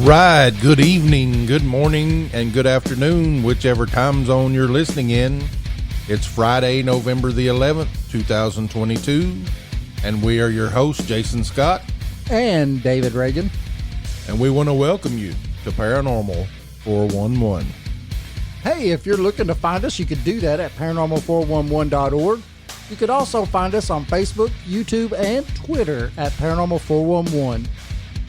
right. Good evening, good morning, and good afternoon, whichever time zone you're listening in. It's Friday, November the 11th, 2022, and we are your hosts, Jason Scott and David Reagan. And we want to welcome you to Paranormal 411. Hey, if you're looking to find us, you could do that at paranormal411.org. You could also find us on Facebook, YouTube, and Twitter at Paranormal 411.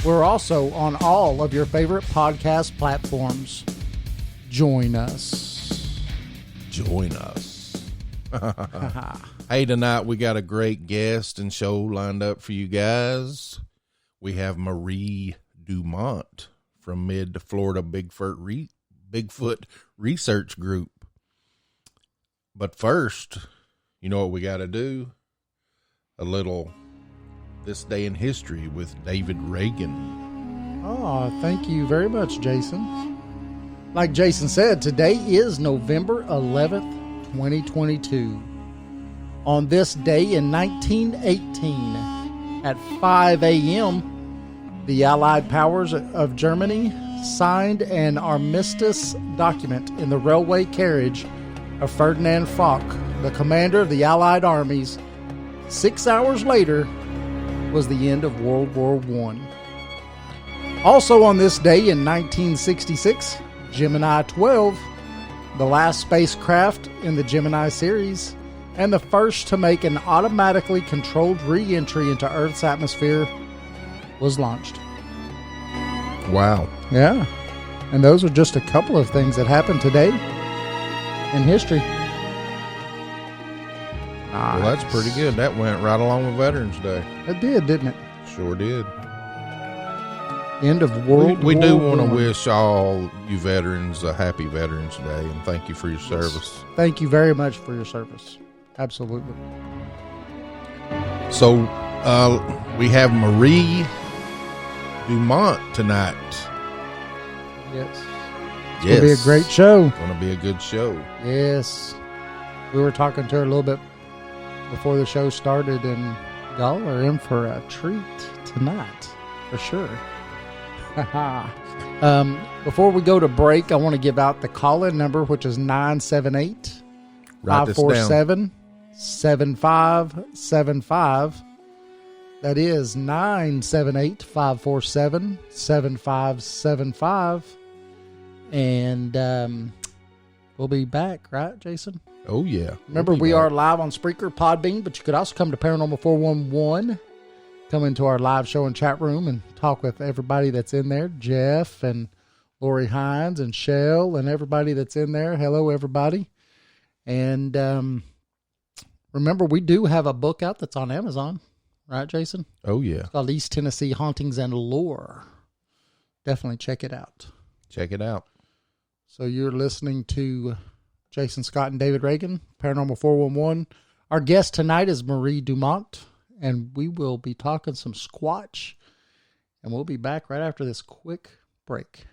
We're also on all of your favorite podcast platforms. Join us. Join us. Hey, tonight we got a great guest and show lined up for you guys. We have Marie Dumont from Mid-Florida Bigfoot Research Group. But first, you know what we got to do? A little This Day in History with David Reagan. Oh, thank you very much, Jason. Like Jason said, today is November 11th, 2022. On this day in 1918, at 5 a.m., the Allied powers of Germany signed an armistice document in the railway carriage of Ferdinand Foch, the commander of the Allied armies. 6 hours later was the end of World War I. Also on this day in 1966, Gemini 12, the last spacecraft in the Gemini series, and the first to make an automatically controlled re-entry into Earth's atmosphere, was launched. Wow. Yeah. And those are just a couple of things that happened today in history. Well, that's pretty good. That went right along with Veterans Day. It did, didn't it? Sure did. End of World War We do want to I. wish all you veterans a happy Veterans Day, and thank you for your service. Thank you very much for your service. Absolutely. So, we have Marie Dumont tonight. Yes. It's going to be a great show. Going to be a good show. Yes. We were talking to her a little bit before the show started, and y'all are in for a treat tonight, for sure. Before we go to break, I want to give out the call-in number, which is 978-547-7575. That is 978-547-7575. And we'll be back, right, Jason? Oh, yeah. Remember, we are live on Spreaker, Podbean, but you could also come to Paranormal 411, come into our live show and chat room and talk with everybody that's in there, Jeff and Lori Hines and Shell and everybody that's in there. Hello, everybody. And remember, we do have a book out that's on Amazon, right, Jason? Oh, yeah. It's called East Tennessee Hauntings and Lore. Definitely check it out. Check it out. So you're listening to Jason Scott and David Reagan, Paranormal 411. Our guest tonight is Marie Dumont, and we will be talking some Squatch, and we'll be back right after this quick break.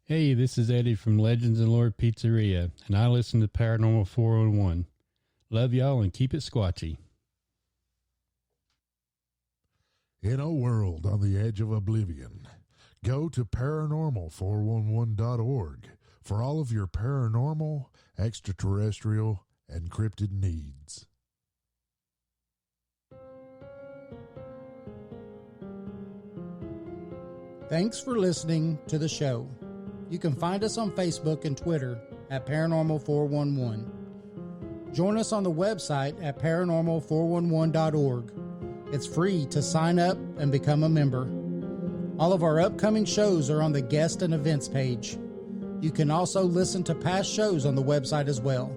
Hey, this is Eddie from Legends and Lore Pizzeria, and I listen to Paranormal 411. Love y'all and keep it squatchy. In a world on the edge of oblivion, go to paranormal411.org for all of your paranormal, extraterrestrial, and cryptid needs. Thanks for listening to the show. You can find us on Facebook and Twitter at Paranormal 411. Join us on the website at paranormal411.org. It's free to sign up and become a member. All of our upcoming shows are on the guest and events page. You can also listen to past shows on the website as well.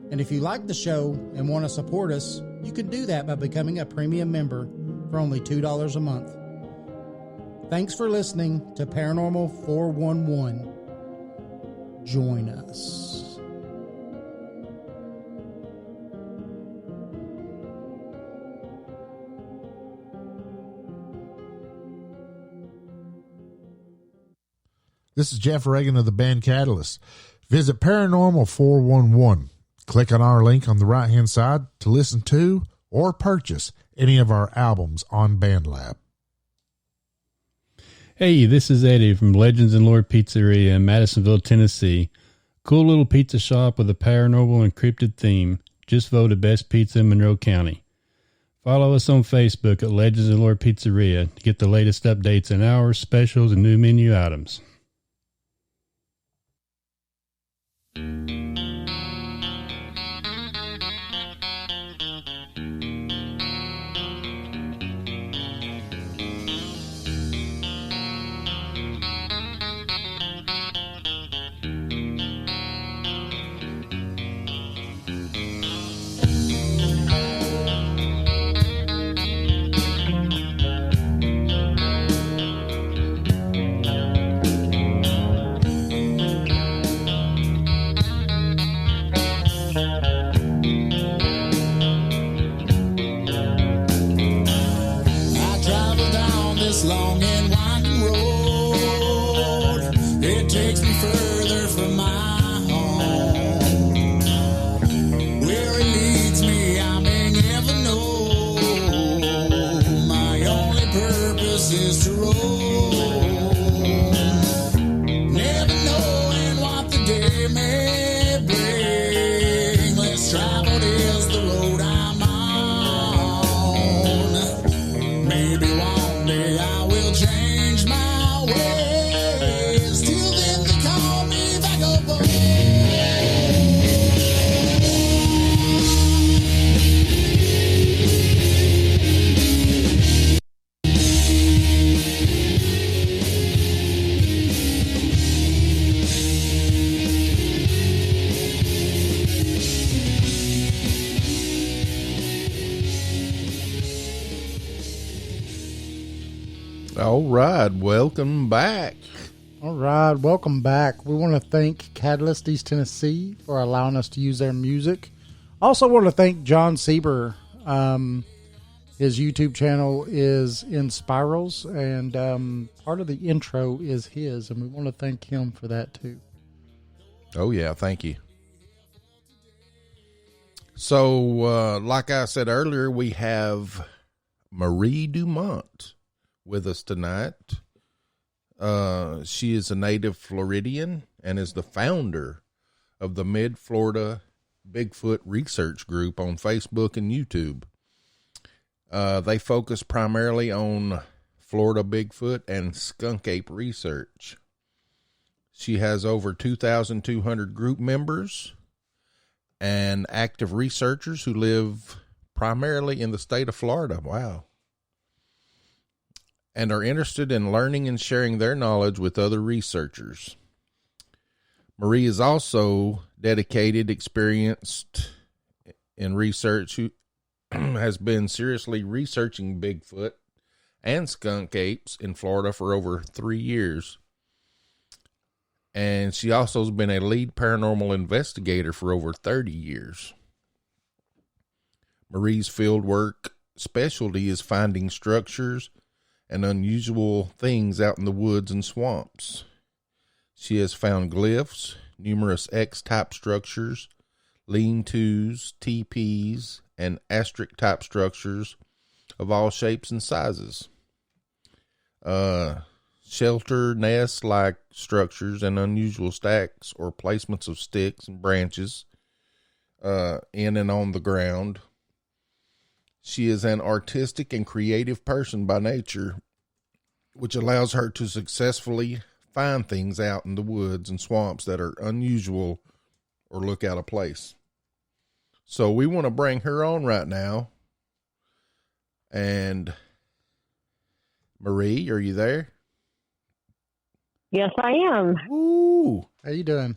And if you like the show and want to support us, you can do that by becoming a premium member for only $2 a month. Thanks for listening to Paranormal 411. Join us. This is Jeff Reagan of the band Catalyst. Visit Paranormal 411. Click on our link on the right-hand side to listen to or purchase any of our albums on BandLab. Hey, this is Eddie from Legends and Lore Pizzeria in Madisonville, Tennessee. Cool little pizza shop with a paranormal and cryptid theme. Just voted best pizza in Monroe County. Follow us on Facebook at Legends and Lore Pizzeria to get the latest updates on hours, specials, and new menu items. Long and winding road, it takes me further from my home. Where it leads me, I may never know. My only purpose is to roam, never knowing what the day may bring. Less traveled is the road I'm on. Maybe one day I will change my ways. Till then they call me vagabond. All right, welcome back. All right, welcome back. We want to thank Catalyst East Tennessee for allowing us to use their music. Also want to thank John Sieber. His YouTube channel is in Spirals, and part of the intro is his, and we want to thank him for that too. Oh, yeah, thank you. So, like I said earlier, we have Marie Dumont with us tonight. She is a native Floridian and is the founder of the Mid-Florida Bigfoot Research Group on Facebook and YouTube. They focus primarily on Florida Bigfoot and skunk ape research. She has over 2,200 group members and active researchers who live primarily in the state of Florida. Wow. And are interested in learning and sharing their knowledge with other researchers. Marie is also dedicated, experienced in research, who has been seriously researching Bigfoot and skunk apes in Florida for over 3 years. And she also has been a lead paranormal investigator for over 30 years. Marie's fieldwork specialty is finding structures and unusual things out in the woods and swamps. She has found glyphs, numerous X-type structures, lean-tos, teepees, and asterisk-type structures of all shapes and sizes. Shelter nest-like structures and unusual stacks or placements of sticks and branches in and on the ground. She is an artistic and creative person by nature, which allows her to successfully find things out in the woods and swamps that are unusual or look out of place. So we want to bring her on right now. And Marie, are you there? Yes, I am. Ooh, How you doing?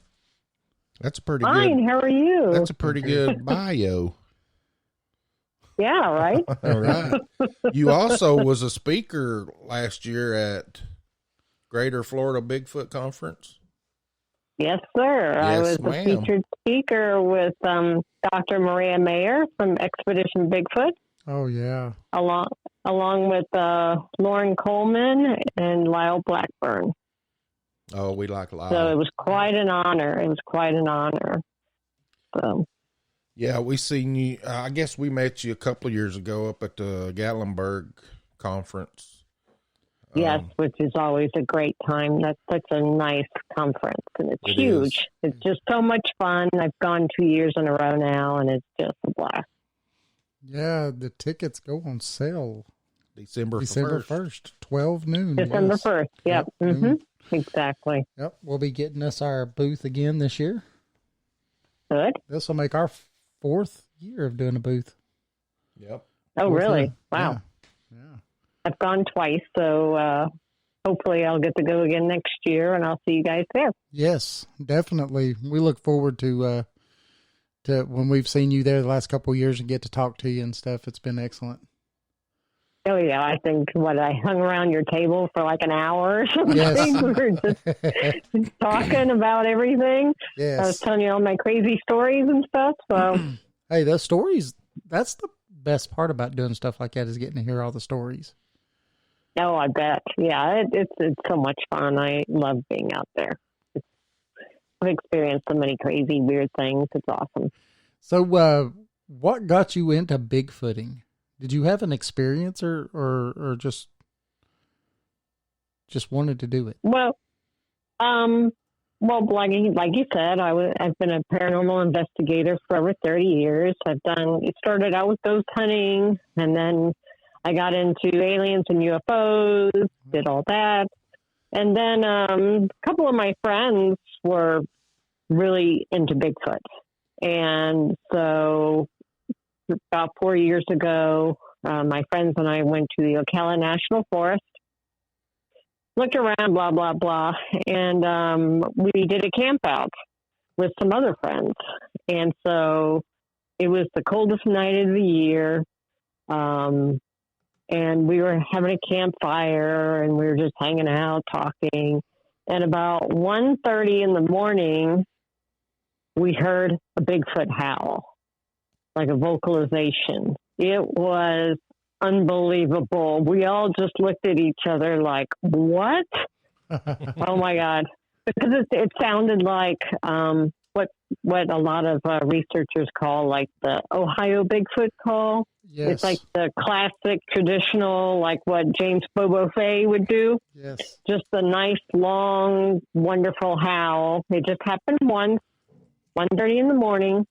that's a pretty Fine. good. How are you? That's a pretty good bio. Yeah, right? All right. You also was a speaker last year at Greater Florida Bigfoot Conference. Yes, sir. I Yes, was a ma'am. featured speaker with Dr. Maria Mayer from Expedition Bigfoot, Oh, yeah. along with Lauren Coleman and Lyle Blackburn. Oh, we like Lyle. So it was quite an honor. So Yeah, we seen you. I guess we met you a couple of years ago up at the Gatlinburg conference. Yes, which is always a great time. That's such a nice conference, and it's huge. is. It's just so much fun. I've gone 2 years in a row now, and it's just a blast. Yeah, the tickets go on sale December December 1st. 1st, 12 noon. December yes. 1st. Yep. noon. Exactly. Yep, we'll be getting us our booth again this year. Good. This will make our 4th year of doing a booth. Yep. Oh, Fourth really? year. Wow. Yeah. I've gone twice, so hopefully I'll get to go again next year, and I'll see you guys there. Yes, definitely. We look forward to when we've seen you there the last couple of years and get to talk to you and stuff. It's been excellent. Oh, yeah. I think, I hung around your table for like an hour or something. Yes. We were just talking about everything. I was Yes. telling you all my crazy stories and stuff. So, Hey, those stories, that's the best part about doing stuff like that is getting to hear all the stories. oh, I bet. Yeah, it's so much fun. I love being out there. I've experienced so many crazy, weird things. It's awesome. So, what got you into Bigfooting? Did you have an experience or just wanted to do it? Well, like you said, I've been a paranormal investigator for over 30 years. It started out with ghost hunting, and then I got into aliens and UFOs, did all that. And then a couple of my friends were really into Bigfoot. And so about 4 years ago, my friends and I went to the Ocala National Forest, looked around, blah, blah, blah. And we did a camp out with some other friends. And so it was the coldest night of the year. And we were having a campfire, and we were just hanging out, talking. And about 1:30 in the morning, we heard a Bigfoot howl, like a vocalization. It was unbelievable. We all just looked at each other like, what? Oh, my God. Because it sounded like what a lot of researchers call like the Ohio Bigfoot call. Yes. It's like the classic traditional, like what James Bobo Fay would do. Yes. Just a nice, long, wonderful howl. It just happened once, 1:30 in the morning.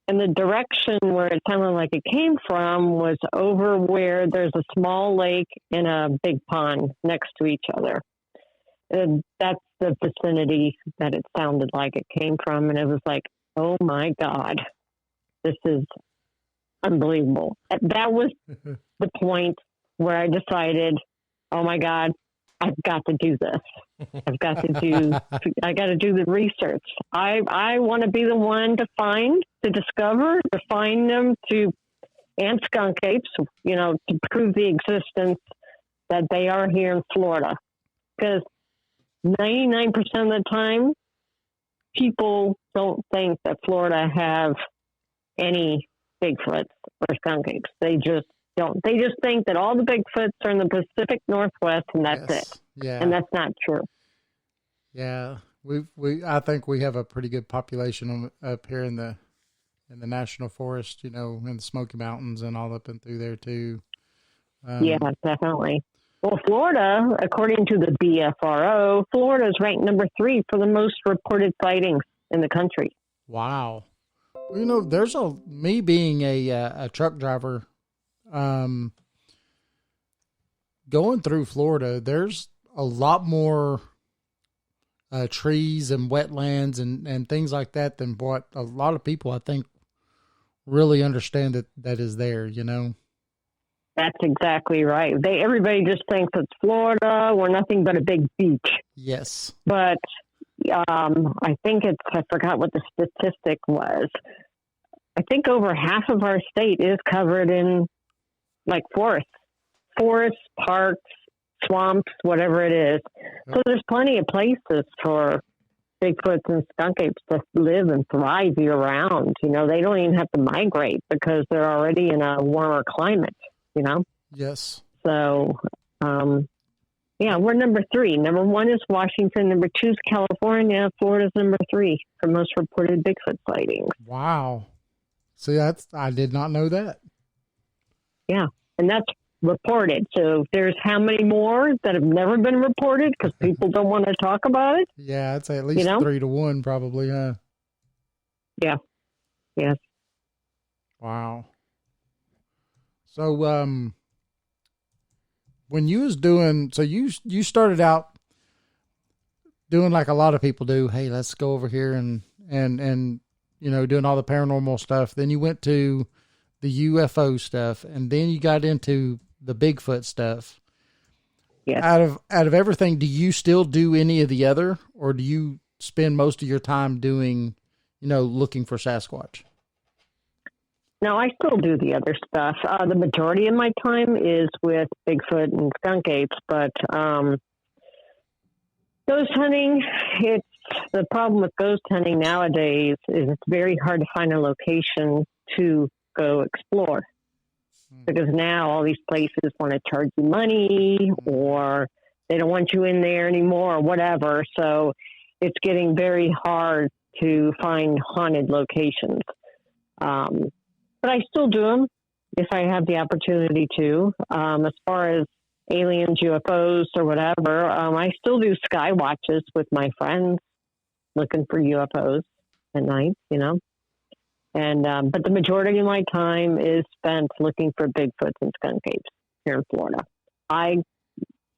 And the direction where it sounded like it came from was over where there's a small lake and a big pond next to each other. And that's the vicinity that it sounded like it came from. And it was like, oh, my God, this is unbelievable. That was the point where I decided, oh, my God, I've got to do this. I got to do the research. I want to be the one to discover, to find them, and skunk apes, to prove the existence that they are here in Florida. Because 99% of the time, people don't think that Florida have any Bigfoots or skunk apes. They just don't. They just think that all the Bigfoots are in the Pacific Northwest, and that's it. Yeah. And that's not true. Yeah. I think we have a pretty good population up here in the national forest, in the Smoky Mountains and all up and through there too. Yeah, definitely. Well, Florida, according to the BFRO, Florida is ranked number 3 for the most reported sightings in the country. Wow. There's me being a truck driver, going through Florida, there's a lot more trees and wetlands and things like that than what a lot of people, I think, really understand that is there, That's exactly right. Everybody just thinks it's Florida. We're nothing but a big beach. Yes. But I think I forgot what the statistic was. I think over half of our state is covered in like forests, parks, swamps, whatever it is. So there's plenty of places for Bigfoots and skunk apes to live and thrive year round. They don't even have to migrate because they're already in a warmer climate, Yes. So, yeah, we're number 3. Number 1 is Washington. Number 2 is California. Florida's number 3 for most reported Bigfoot sightings. Wow. See, I did not know that. Yeah, and that's reported. So there's how many more that have never been reported because people don't want to talk about it? Yeah, I'd say at least 3 to 1 probably, huh? Yeah. Yes. Wow. So, when you was doing, so you started out doing like a lot of people do. Hey, let's go over here and doing all the paranormal stuff. Then you went to the UFO stuff, and then you got into the Bigfoot stuff. Yeah. Out of everything, do you still do any of the other, or do you spend most of your time doing, looking for Sasquatch? No, I still do the other stuff. The majority of my time is with Bigfoot and skunk apes, but ghost hunting, the problem with ghost hunting nowadays is it's very hard to find a location to go explore. Because now all these places want to charge you money, or they don't want you in there anymore, or whatever. So it's getting very hard to find haunted locations. But I still do them if I have the opportunity to. As far as aliens, UFOs, or whatever, I still do sky watches with my friends, looking for UFOs at night, And but the majority of my time is spent looking for Bigfoots and skunk apes here in Florida. I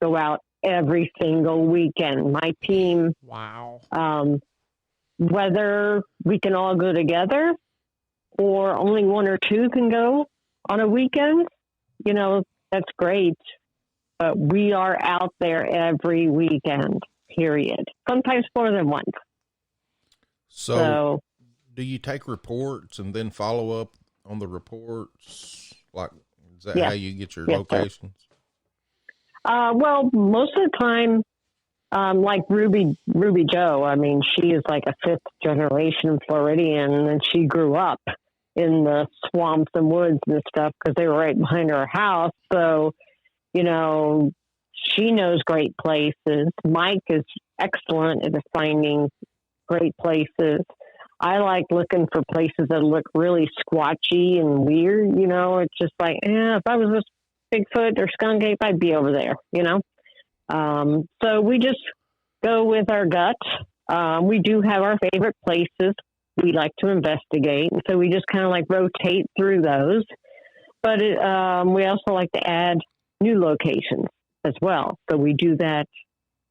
go out every single weekend. My team, wow. Whether we can all go together or only one or two can go on a weekend, that's great. But we are out there every weekend, period. Sometimes more than once. So do you take reports and then follow up on the reports? Like, is that how you get your locations? Well, most of the time, like Ruby Joe, I mean, she is like a 5th generation Floridian, and she grew up in the swamps and woods and stuff because they were right behind her house. So, she knows great places. Mike is excellent at finding great places. I like looking for places that look really squatchy and weird. It's just like, if I was a Bigfoot or skunk ape, I'd be over there, So we just go with our gut. We do have our favorite places we like to investigate. And so we just kind of like rotate through those. But we also like to add new locations as well. So we do that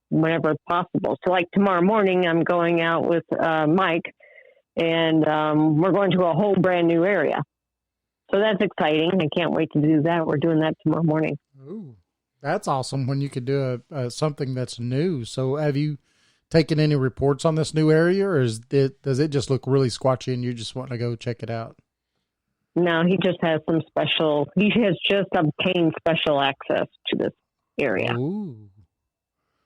whenever possible. So like tomorrow morning, I'm going out with Mike, and we're going to a whole brand new area. So that's exciting. I can't wait to do that. We're doing that tomorrow morning. Ooh, that's awesome when you could do something that's new. So have you taken any reports on this new area, or does it just look really squatchy and you just want to go check it out? No, he just has he has just obtained special access to this area. Ooh.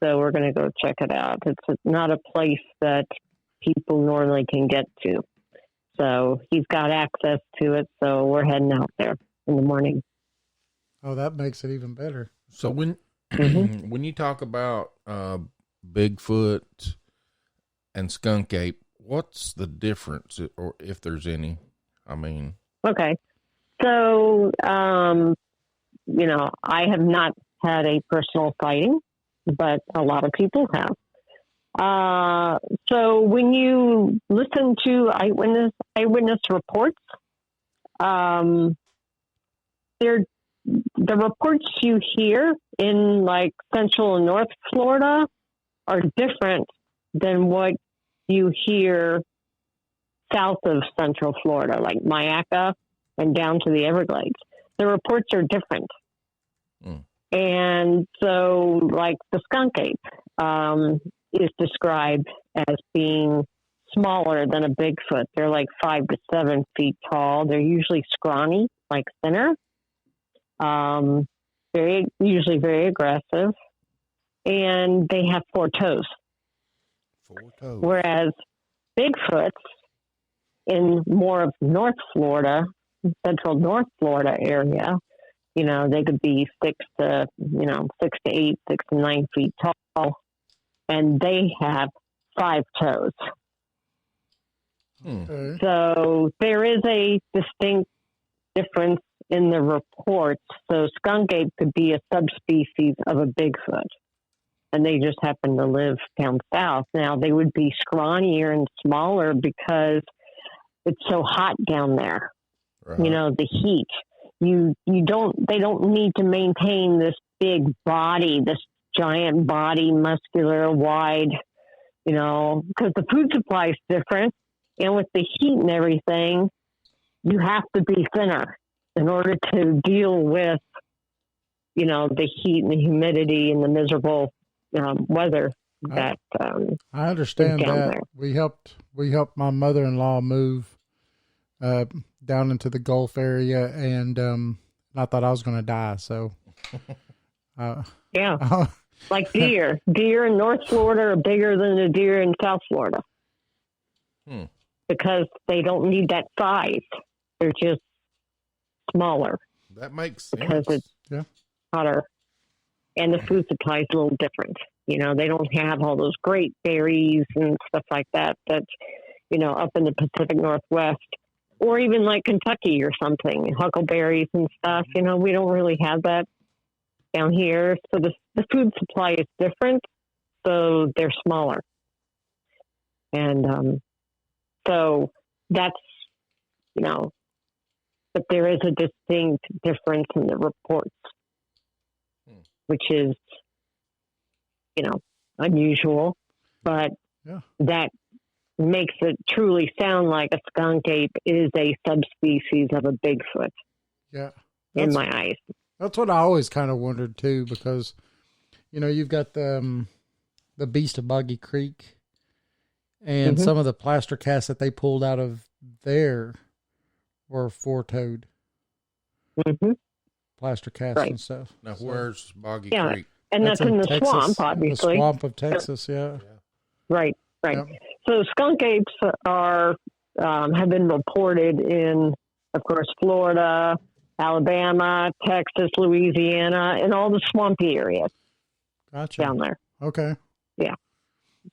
So we're going to go check it out. It's not a place that people normally can get to. So he's got access to it. So we're heading out there in the morning. Oh, that makes it even better. So when you talk about Bigfoot and skunk ape, what's the difference, or if there's any? I mean, okay. So, I have not had a personal sighting, but a lot of people have. So when you listen to eyewitness reports, the reports you hear in like Central and North Florida are different than what you hear south of Central Florida, like Mayaca and down to the Everglades. The reports are different. And so like the skunk ape is described as being smaller than a Bigfoot. They're like 5 to 7 feet tall. They're usually scrawny, like thinner. Usually very aggressive, and they have 4 toes. 4 toes. Whereas Bigfoots in more of North Florida, Central North Florida area, they could be 6 to 8, 6 to 9 feet tall, and they have 5 toes. Okay. So there is a distinct difference in the reports. So skunk ape could be a subspecies of a Bigfoot, and they just happen to live down south. Now they would be scrawnier and smaller because it's so hot down there. Right. You know, the heat. They don't need to maintain this big body, this giant body, muscular, wide, you know, because the food supply is different. And with the heat and everything, you have to be thinner in order to deal with, you know, the heat and the humidity and the miserable weather that I understand is down that. there. We helped my mother-in-law move down into the Gulf area, and I thought I was going to die. So, Yeah, like deer. Deer in North Florida are bigger than the deer in South Florida because they don't need that size. They're just smaller That makes because sense. it's hotter, and the food supply is a little different. You know, they don't have all those great berries and stuff like that, you know, up in the Pacific Northwest. Or even like Kentucky or something, huckleberries and stuff. You know, we don't really have that down here. So the food supply is different, so they're smaller. And so that's, you know, but there is a distinct difference in the reports, which is, you know, unusual. But that makes it truly sound like a skunk ape is a subspecies of a Bigfoot. Yeah. In my eyes. That's what I always kind of wondered too, because, you know, you've got the Beast of Boggy Creek and some of the plaster casts that they pulled out of there were four-toed plaster casts and stuff. Now, where's Boggy Yeah. Creek? And that's in the Texas, swamp, obviously. The swamp of Texas, yeah. Right. Yep. So skunk apes are have been reported in, of course, Florida, Alabama, Texas, Louisiana, and all the swampy areas down there. Okay. Yeah.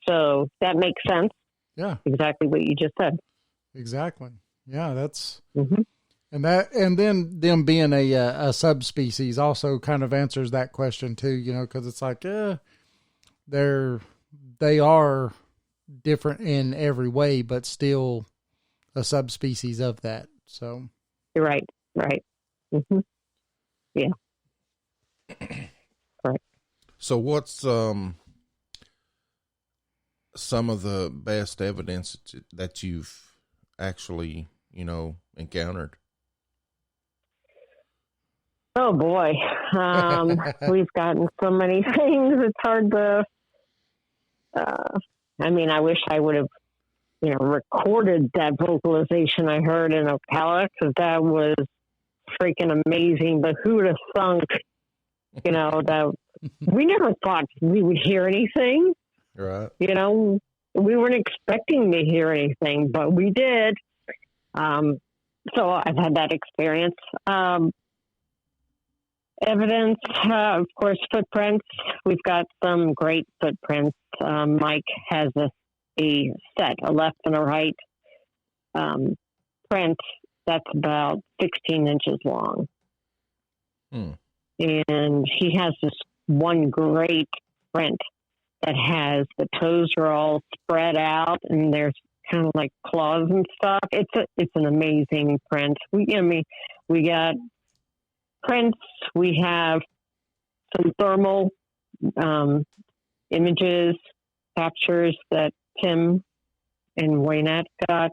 So that makes sense. Yeah. Exactly what you just said. Exactly. Yeah, that's and then them being a subspecies also kind of answers that question too, you know, because it's like they are different in every way, but still a subspecies of that. So right. Yeah. Right. So what's some of the best evidence that you've actually, you know, encountered? Oh boy. We've gotten so many things. It's hard to, I mean, I wish I would have, you know, recorded that vocalization I heard in Ocala, because that was freaking amazing. But who would have thunk, you know, that we never thought we would hear anything. Right. You know, we weren't expecting to hear anything, but we did. So I've had that experience. Evidence, of course, footprints. We've got some great footprints. Mike has a set, a left and a right print that's about 16 inches long. And he has this one great print that has the toes are all spread out and there's kind of like claws and stuff. It's an amazing print. We got prints. We have some thermal images, captures that Tim and Waynette got.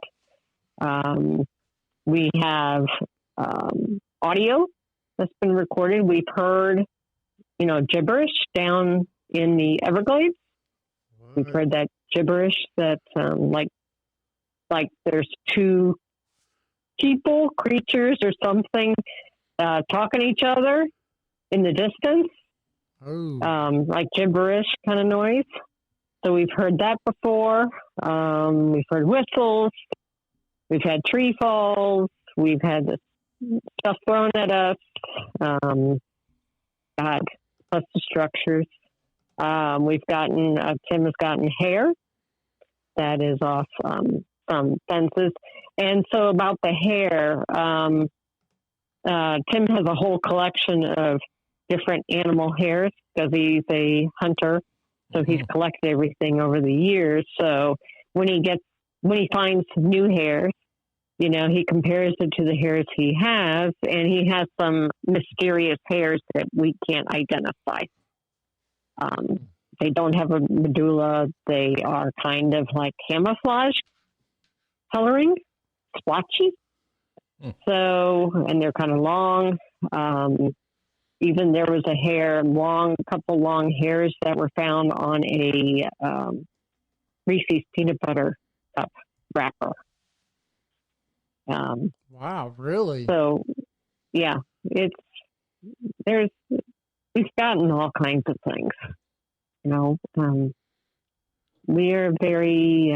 We have audio that's been recorded. We've heard, you know, gibberish down in the Everglades. What? We've heard that gibberish that like there's two people, creatures or something talking to each other in the distance. Like gibberish kind of noise. So we've heard that before. We've heard whistles. We've had tree falls. We've had this stuff thrown at us. Plus the structures. Tim has gotten hair that is off some fences. And so about the hair, Tim has a whole collection of different animal hairs because he's a hunter. So he's collected everything over the years. So when he finds new hairs, you know, he compares it to the hairs he has, and he has some mysterious hairs that we can't identify. They don't have a medulla. They are kind of like camouflage coloring, splotchy. So, and they're kind of long. Even there was a couple long hairs that were found on a Reese's peanut butter cup wrapper. Wow, really? So, yeah, we've gotten all kinds of things. You know, we are very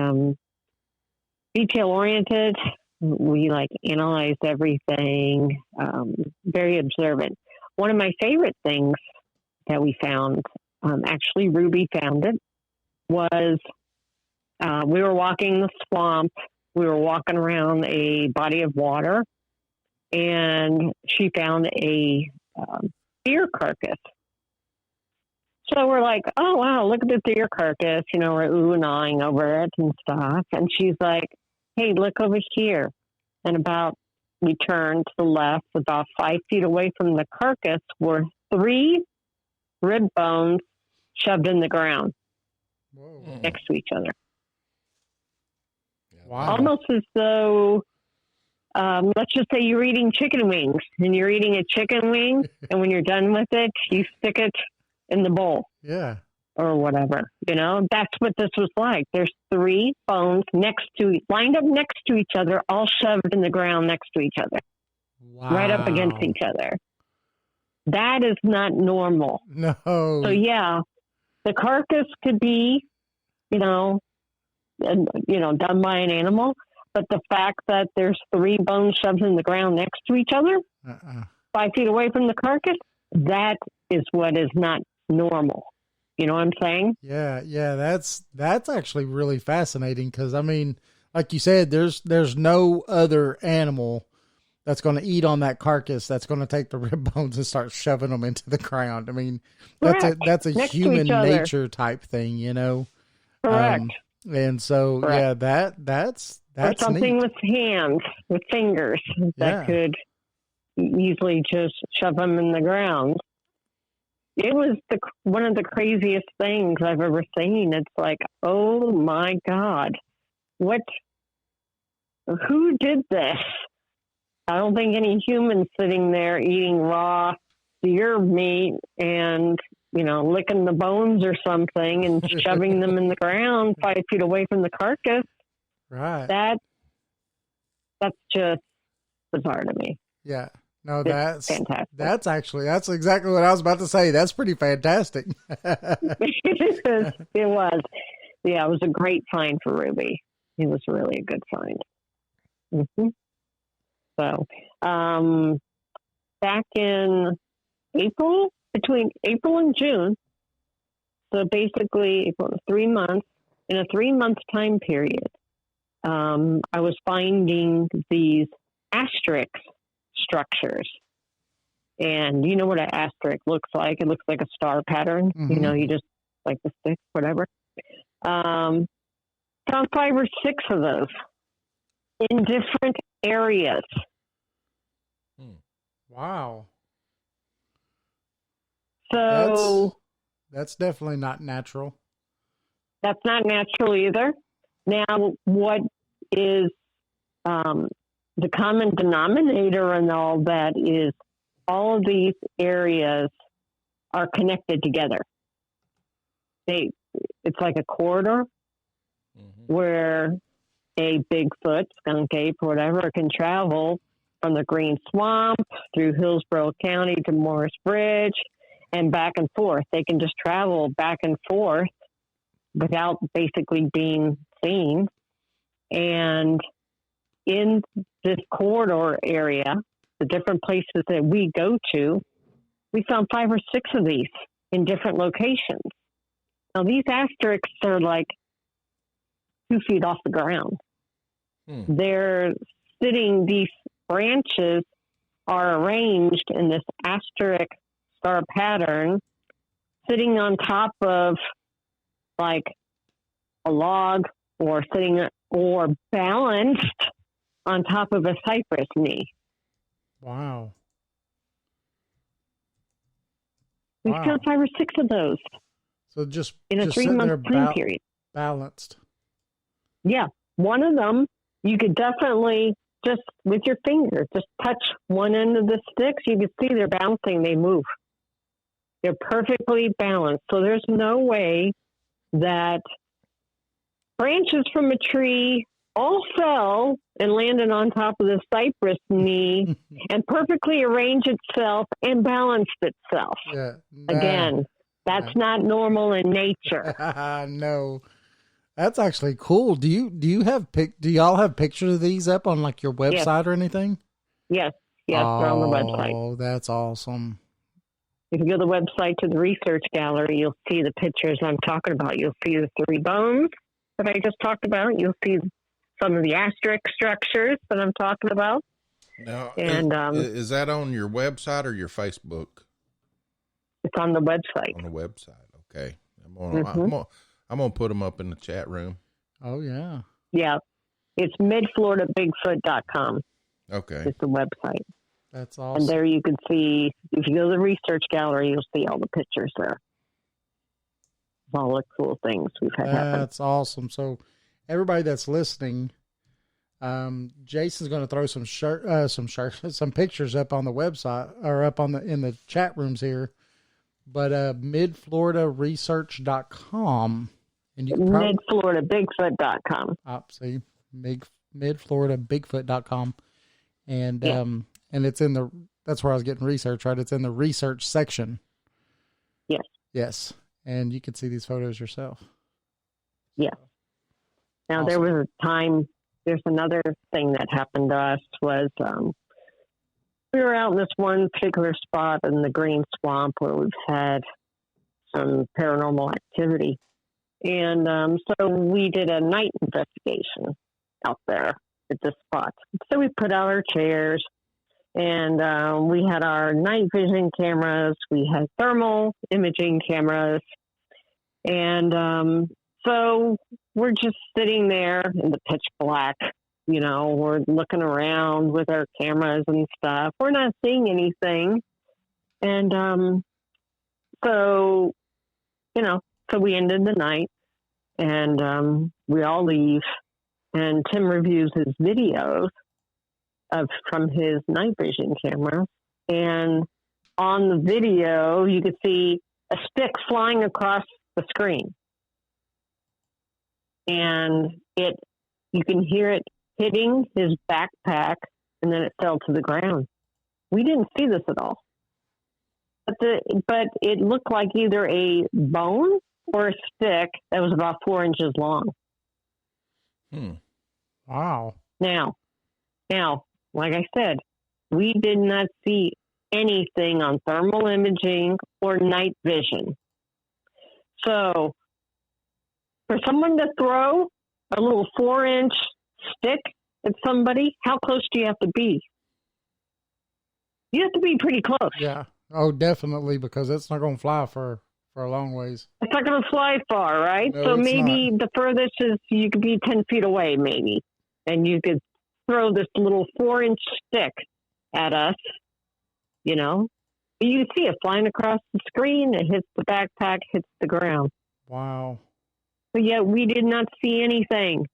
detail oriented. We like analyze everything, very observant. One of my favorite things that we found, actually Ruby found it, was we were walking the swamp. We were walking around a body of water, and she found a deer carcass. So we're like, oh, wow, look at the deer carcass. You know, we're ooh and ahhing over it and stuff. And she's like, hey, look over here. And we turned to the left, about 5 feet away from the carcass were 3 rib bones shoved in the ground. Whoa. Next to each other. Wow. Almost as though, let's just say you're eating chicken wings, and you're eating a chicken wing, and when you're done with it, you stick it in the bowl. Yeah. Or whatever, you know, that's what this was like. There's 3 bones lined up next to each other, all shoved in the ground next to each other. Wow. Right up against each other. That is not normal. No. So yeah, the carcass could be, done by an animal, but the fact that there's 3 bones shoved in the ground next to each other, 5 feet away from the carcass, that is what is not normal. You know what I'm saying? Yeah. That's actually really fascinating because, I mean, like you said, there's no other animal that's going to eat on that carcass that's going to take the rib bones and start shoving them into the ground. I mean, that's a Next human nature type thing, you know? Correct. And so, Correct. yeah, that's or something neat. with hands, with fingers that could easily just shove them in the ground. It was one of the craziest things I've ever seen. It's like, oh my God, who did this? I don't think any human sitting there eating raw deer meat and, licking the bones or something and shoving them in the ground 5 feet away from the carcass. Right. That's just bizarre to me. Yeah. No, that's fantastic. That's exactly what I was about to say. That's pretty fantastic. It was. Yeah, it was a great find for Ruby. It was really a good find. Mm-hmm. So, back in between April and June, so basically 3 months, in a 3-month time period, I was finding these asterisk structures. And you know what an asterisk looks like? It looks like a star pattern. Mm-hmm. You just like the stick, whatever. Found 5 or 6 of those in different areas. Wow. So that's definitely not natural. That's not natural either. Now, what is the common denominator in all that is all of these areas are connected together. It's like a corridor where a Bigfoot, skunk ape, whatever, can travel from the Green Swamp through Hillsborough County to Morris Bridge and back and forth. They can just travel back and forth without basically being seen. And in this corridor area, the different places that we go to, we found 5 or 6 of these in different locations. Now, these asterisks are like 2 feet off the ground. They're sitting, these branches are arranged in this asterisk star pattern, sitting on top of like a log or sitting or balanced on top of a cypress knee. Wow. We've Wow. got 5 or 6 of those So just in a just sitting there 3-month time period. balanced. Yeah. One of them, you could definitely just with your finger, just touch one end of the sticks. You can see they're bouncing. They move. They're perfectly balanced. So there's no way that branches from a tree all fell and landed on top of the cypress knee and perfectly arranged itself and balanced itself. Yeah. Again, that's not normal in nature. No. That's actually cool. Do y'all have pictures of these up on like your website or anything? Yes. Yes, they're on the website. Oh, that's awesome. If you go to the website to the research gallery, you'll see the pictures I'm talking about. You'll see the 3 bones that I just talked about. You'll see some of the asterisk structures that I'm talking about. Now, And is that on your website or your Facebook? it's on the website. On the website, okay. I'm gonna put them up in the chat room. Oh yeah. Yeah. It's midfloridabigfoot.com. Okay. It's the website. That's And awesome. there you can see, if you go to the research gallery, you'll see all the pictures there. All the cool things we've had happen. That's awesome. So everybody that's listening, Jason's going to throw some pictures up on the website or up on in the chat rooms here. But midfloridaresearch.com, and you can midfloridabigfoot.com. see midfloridabigfoot.com, and it's in the, that's where I was getting research, right? It's in the research section. Yes. Yes. And you can see these photos yourself. Yeah. Now, Awesome. there was a time, there's another thing that happened to us was we were out in this one particular spot in the Green Swamp where we've had some paranormal activity. And so we did a night investigation out there at this spot. So we put out our chairs and we had our night vision cameras. We had thermal imaging cameras. And so we're just sitting there in the pitch black. You know, we're looking around with our cameras and stuff. We're not seeing anything. And so we ended the night and we all leave. And Tim reviews his videos from his night vision camera. And on the video, you could see a stick flying across the screen. And you can hear it hitting his backpack, and then it fell to the ground. We didn't see this at all. But it looked like either a bone or a stick that was about 4 inches long. Wow. Now, like I said, we did not see anything on thermal imaging or night vision. So, for someone to throw a little 4-inch stick at somebody, how close do you have to be? You have to be pretty close. Yeah. Oh, definitely, because it's not going to fly for a long ways. It's not going to fly far, right? No, so it's maybe the furthest is you could be 10 feet away, maybe. And you could throw this little 4-inch stick at us, you know. But you see it flying across the screen. It hits the backpack, hits the ground. Wow. But yet we did not see anything.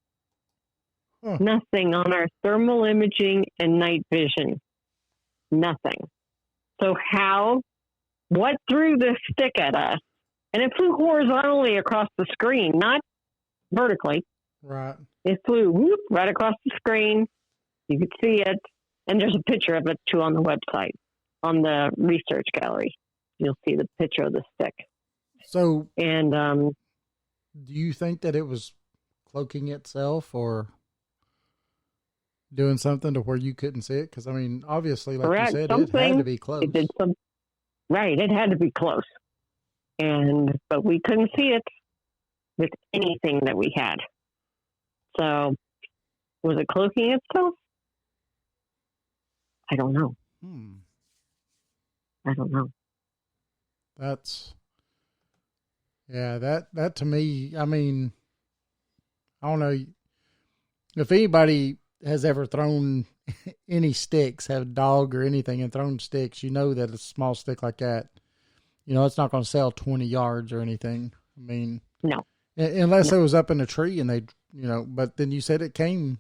Huh. Nothing on our thermal imaging and night vision. Nothing. So what threw this stick at us? And it flew horizontally across the screen, not vertically. Right. It flew right across the screen. You could see it. And there's a picture of it, too, on the website, on the research gallery. You'll see the picture of the stick. So, And do you think that it was cloaking itself or doing something to where you couldn't see it? Because, I mean, obviously, like correct, you said, it had to be close. It did right, it had to be close. But we couldn't see it with anything that we had. So Was it cloaking itself? I don't know. I don't know. That to me, I mean, I don't know if anybody has ever thrown any sticks, have a dog or anything and thrown sticks, you know that a small stick like that, you know, it's not going to sail 20 yards or anything. I mean, no, unless it was up in a tree and they, you know, but then you said it came,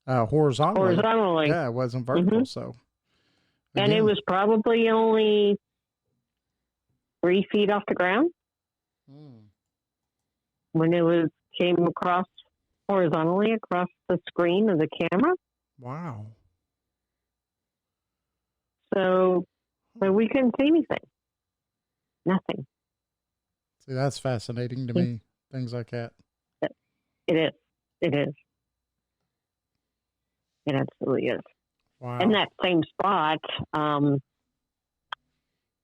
horizontally. Horizontally. Yeah, it wasn't vertical. So, and it was probably only 3 feet off the ground when it came across horizontally across the screen of the camera. Wow. So we couldn't see anything. Nothing. See, that's fascinating to me. Things like that. It is. It is. It absolutely is. Wow. And that same spot,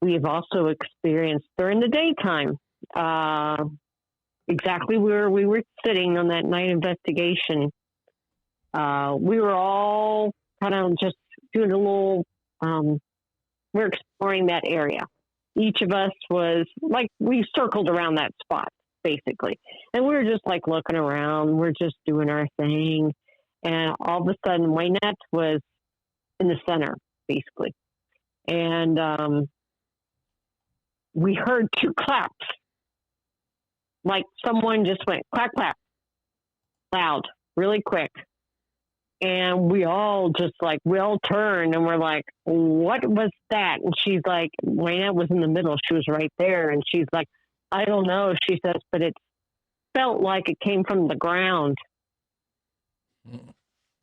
we've also experienced during the daytime, exactly where we were sitting on that night investigation. We were all kind of just doing a little, we're exploring that area. Each of us was like, we circled around that spot, basically. And we were just like looking around. We're just doing our thing. And all of a sudden, Wynette was in the center, basically. And we heard 2 claps. Like someone just went clap, clap, loud, really quick. And we all turned and we're like, what was that? And she's like, Wynette was in the middle. She was right there. And she's like, I don't know. She says, but it felt like it came from the ground.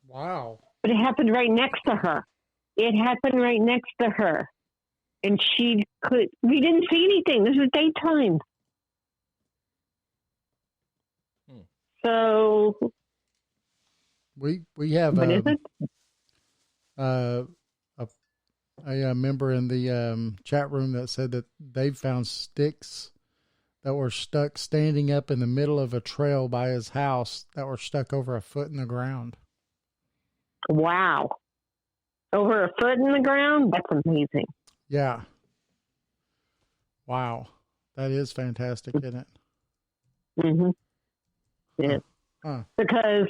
Wow. But it happened right next to her. And we didn't see anything. This was daytime. So we have what is it? A member in the chat room that said that they found sticks that were stuck standing up in the middle of a trail by his house that were stuck over a foot in the ground. Wow. Over a foot in the ground? That's amazing. Yeah. Wow. That is fantastic, isn't it? Mm-hmm. Yeah. Huh. Because,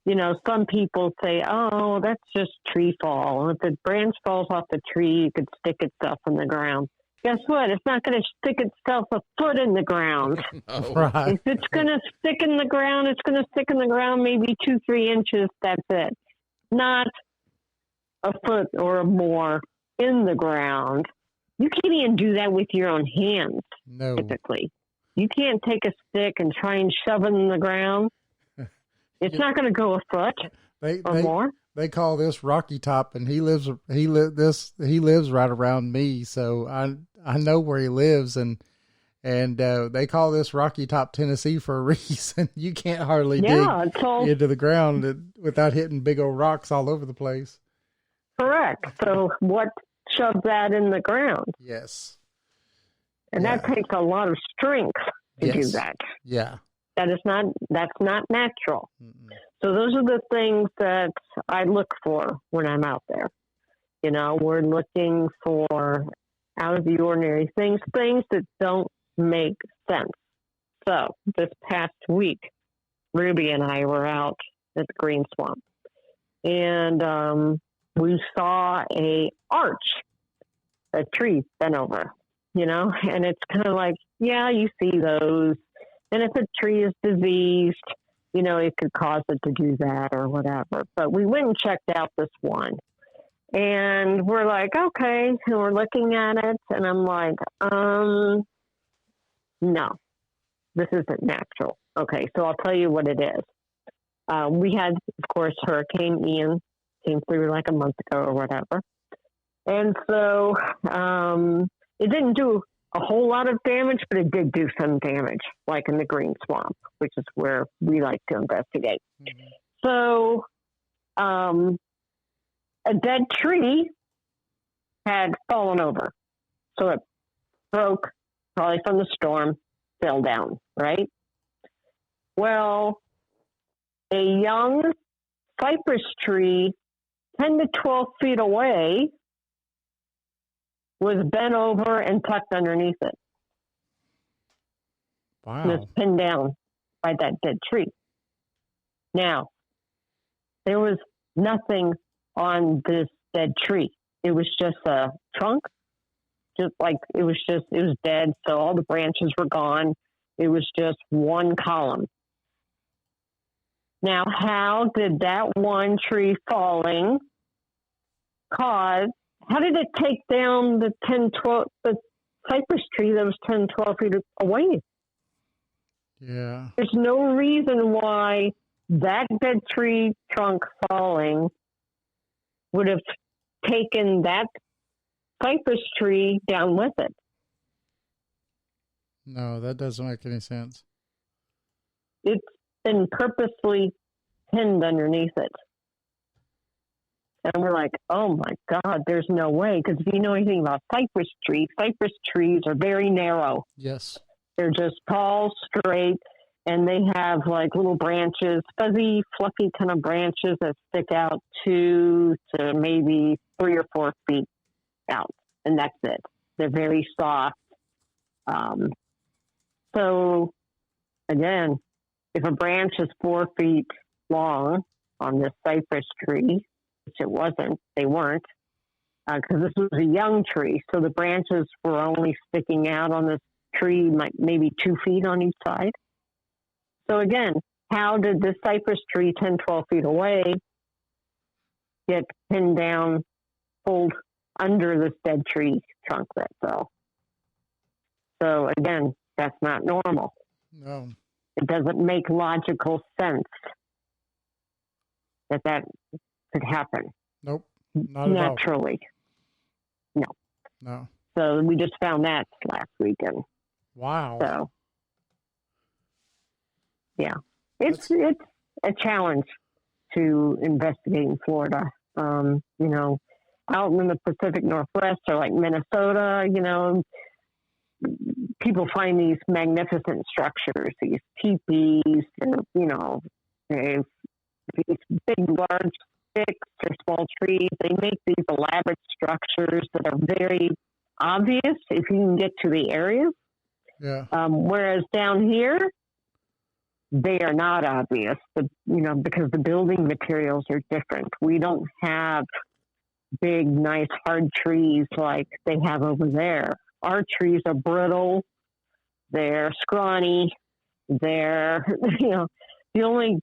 you know, some people say, oh, that's just tree fall. If a branch falls off the tree, it could stick itself in the ground. Guess what? It's not going to stick itself a foot in the ground. No. Right. If it's going to stick in the ground, it's going to stick in the ground maybe 2-3 inches. That's it. Not a foot or more in the ground. You can't even do that with your own hands, No. typically. You can't take a stick and try and shove it in the ground. It's not going to go a foot or more. They call this Rocky Top, and he lives right around me, so I know where he lives, and they call this Rocky Top, Tennessee for a reason. You can't hardly dig into the ground without hitting big old rocks all over the place. Correct. So what shoved that in the ground? Yes. And that takes a lot of strength to do that. Yeah. That's not natural. Mm-mm. So those are the things that I look for when I'm out there. You know, we're looking for out of the ordinary things that don't make sense. So this past week, Ruby and I were out at the Green Swamp, and we saw a tree bent over, you know, and it's kind of like, yeah, you see those. And if a tree is diseased, you know, it could cause it to do that or whatever. But we went and checked out this one. And we're like, okay. And we're looking at it. And I'm like, no, this isn't natural. Okay, so I'll tell you what it is. We had, of course, Hurricane Ian came through like a month ago or whatever. And so it didn't do a whole lot of damage, but it did do some damage, like in the Green Swamp, which is where we like to investigate. Mm-hmm. So a dead tree had fallen over. So it broke, probably from the storm, fell down, right? Well, a young cypress tree 10 to 12 feet away was bent over and tucked underneath it. Wow. And was pinned down by that dead tree. Now, there was nothing on this dead tree. It was just a trunk. Just like it was dead. So all the branches were gone. It was just one column. Now, how did that one tree falling how did it take down the cypress tree that was 10, 12 feet away? Yeah. There's no reason why that dead tree trunk falling would have taken that cypress tree down with it. No, that doesn't make any sense. It's been purposely pinned underneath it. And we're like, oh my God, there's no way. Because if you know anything about cypress trees are very narrow. Yes. They're just tall, straight, and they have like little branches, fuzzy, fluffy kind of branches that stick out 2 to maybe 3 or 4 feet out. And that's it. They're very soft. So, again, if a branch is 4 feet long on this cypress tree, which it wasn't, they weren't, because this was a young tree, so the branches were only sticking out on this tree maybe 2 feet on each side. So again, how did this cypress tree 10, 12 feet away get pinned down, pulled under this dead tree trunk that fell? So again, that's not normal. No. It doesn't make logical sense that could happen. Nope. Not at all. Naturally. No. No. So we just found that last weekend. Wow. So, yeah, it's a challenge to investigate in Florida. You know, out in the Pacific Northwest or like Minnesota, you know, people find these magnificent structures, these teepees, you know, these big, large sticks or small trees. They make these elaborate structures that are very obvious if you can get to the area. Yeah. Whereas down here, they are not obvious, because the building materials are different. We don't have big, nice, hard trees like they have over there. Our trees are brittle. They're scrawny. They're, the only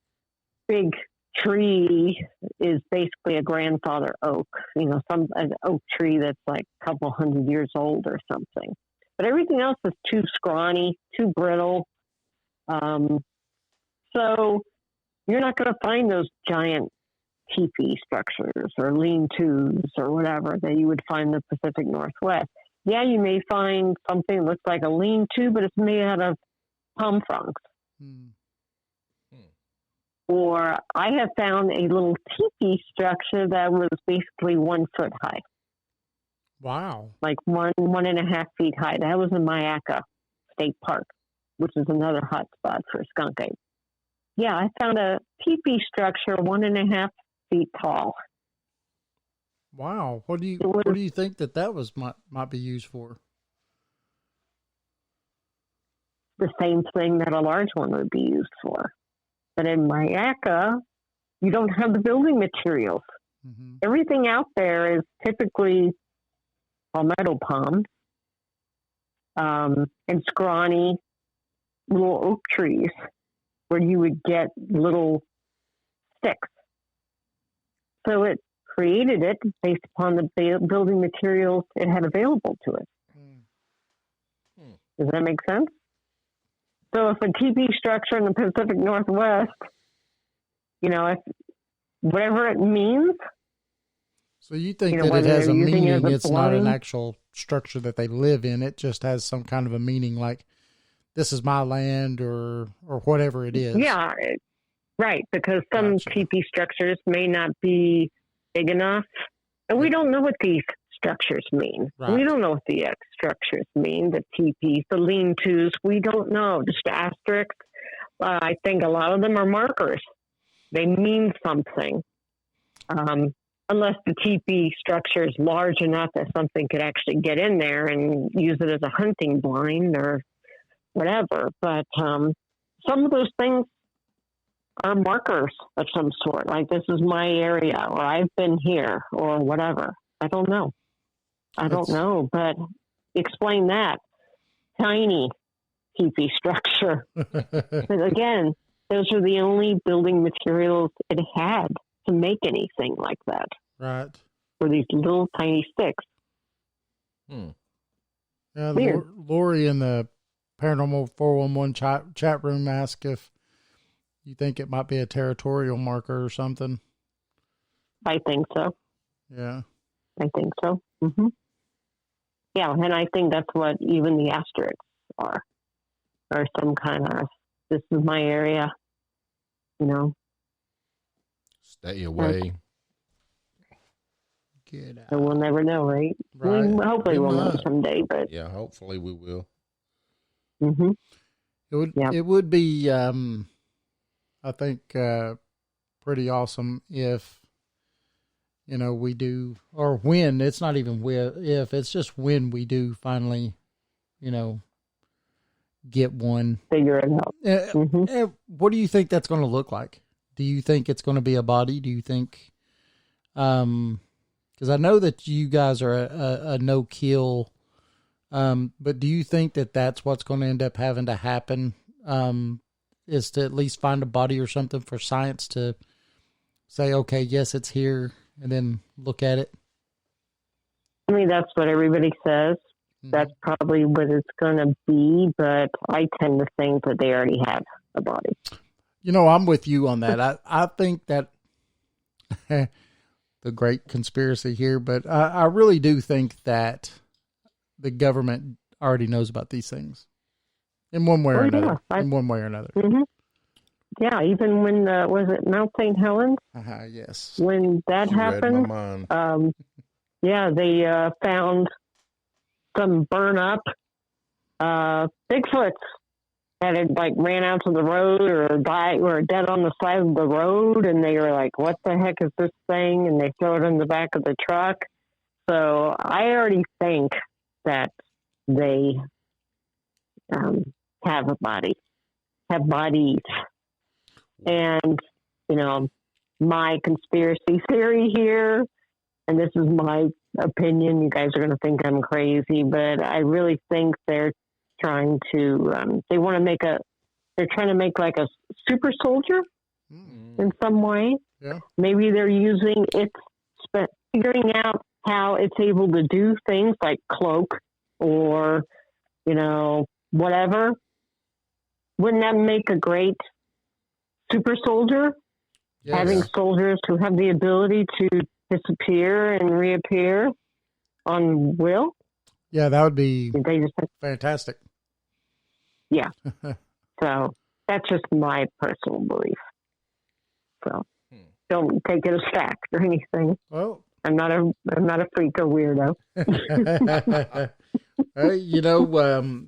big tree is basically a grandfather oak, an oak tree that's like a couple 100 years old or something. But everything else is too scrawny, too brittle. So you're not going to find those giant teepee structures or lean-tos or whatever that you would find in the Pacific Northwest. Yeah, you may find something that looks like a lean-to, but it's made out of palm fronds. Or I have found a little teepee structure that was basically 1 foot high. Wow. Like 1.5 feet high. That was in Mayaca State Park, which is another hot spot for skunk ape. Yeah, I found a teepee structure 1.5 feet tall. Wow. What do you think that was might be used for? The same thing that a large one would be used for. But in Mayaca, you don't have the building materials. Mm-hmm. Everything out there is typically palmetto palms and scrawny little oak trees where you would get little sticks. So it created it based upon the building materials it had available to it. Does that make sense? So if a teepee structure in the Pacific Northwest, if whatever it means. So you think that it has a meaning, it's not an actual structure that they live in, it just has some kind of a meaning like this is my land or whatever it is. Yeah, right, because some teepee structures may not be big enough. And we don't know what these structures mean. Right. We don't know what the structures mean, the teepees, the lean-tos. We don't know. Just asterisks. I think a lot of them are markers. they mean something. Unless the teepee structure is large enough that something could actually get in there and use it as a hunting blind or whatever. But some of those things are markers of some sort, like this is my area, or I've been here, or whatever. I don't know. But explain that. Tiny teepee structure. But again, those are the only building materials it had to make anything like that. Right. Were these little tiny sticks. Yeah, Weird. Lori in the Paranormal 411 chat room asked if you think it might be a territorial marker or something. I think so. Yeah. I think so. Mm-hmm. Yeah, and I think that's what even the asterisks are some kind of, this is my area, Stay away. Get out. And we'll never know, right? Right. Hopefully We we'll know might. someday, but Yeah, hopefully we will. mm-hmm. It would be, I think, pretty awesome if, we do, or when, it's not even if, it's just when we do finally, get one. Figure it out. What do you think that's going to look like? Do you think it's going to be a body? Do you think, because I know that you guys are a no-kill, but do you think that that's what's going to end up having to happen, is to at least find a body or something for science to say, okay, yes, it's here, and then look at it? I mean, that's what everybody says. Mm-hmm. That's probably what it's going to be, but I tend to think that they already have a body. I'm with you on that. I think that the great conspiracy here, but I really do think that the government already knows about these things in one way or another. In one way or another. Mm-hmm. Yeah, even when, was it Mount St. Helens? Yes. When that You read my happened, mind. yeah, they found some burn up Bigfoots that had ran out to the road or died or dead on the side of the road, and they were like, "What the heck is this thing?" And they throw it in the back of the truck. So I already think that they have a body, have bodies, and my conspiracy theory here, and this is my opinion. You guys are going to think I'm crazy, but I really think they're trying to, they're trying to make like a super soldier in some way. Yeah. Maybe they're using it, figuring out how it's able to do things like cloak or, whatever. Wouldn't that make a great super soldier? Yes. Having soldiers who have the ability to disappear and reappear on will. Yeah, that would be They just fantastic. Yeah. So that's just my personal belief. So don't take it as fact or anything. Well, I'm not a freak or weirdo.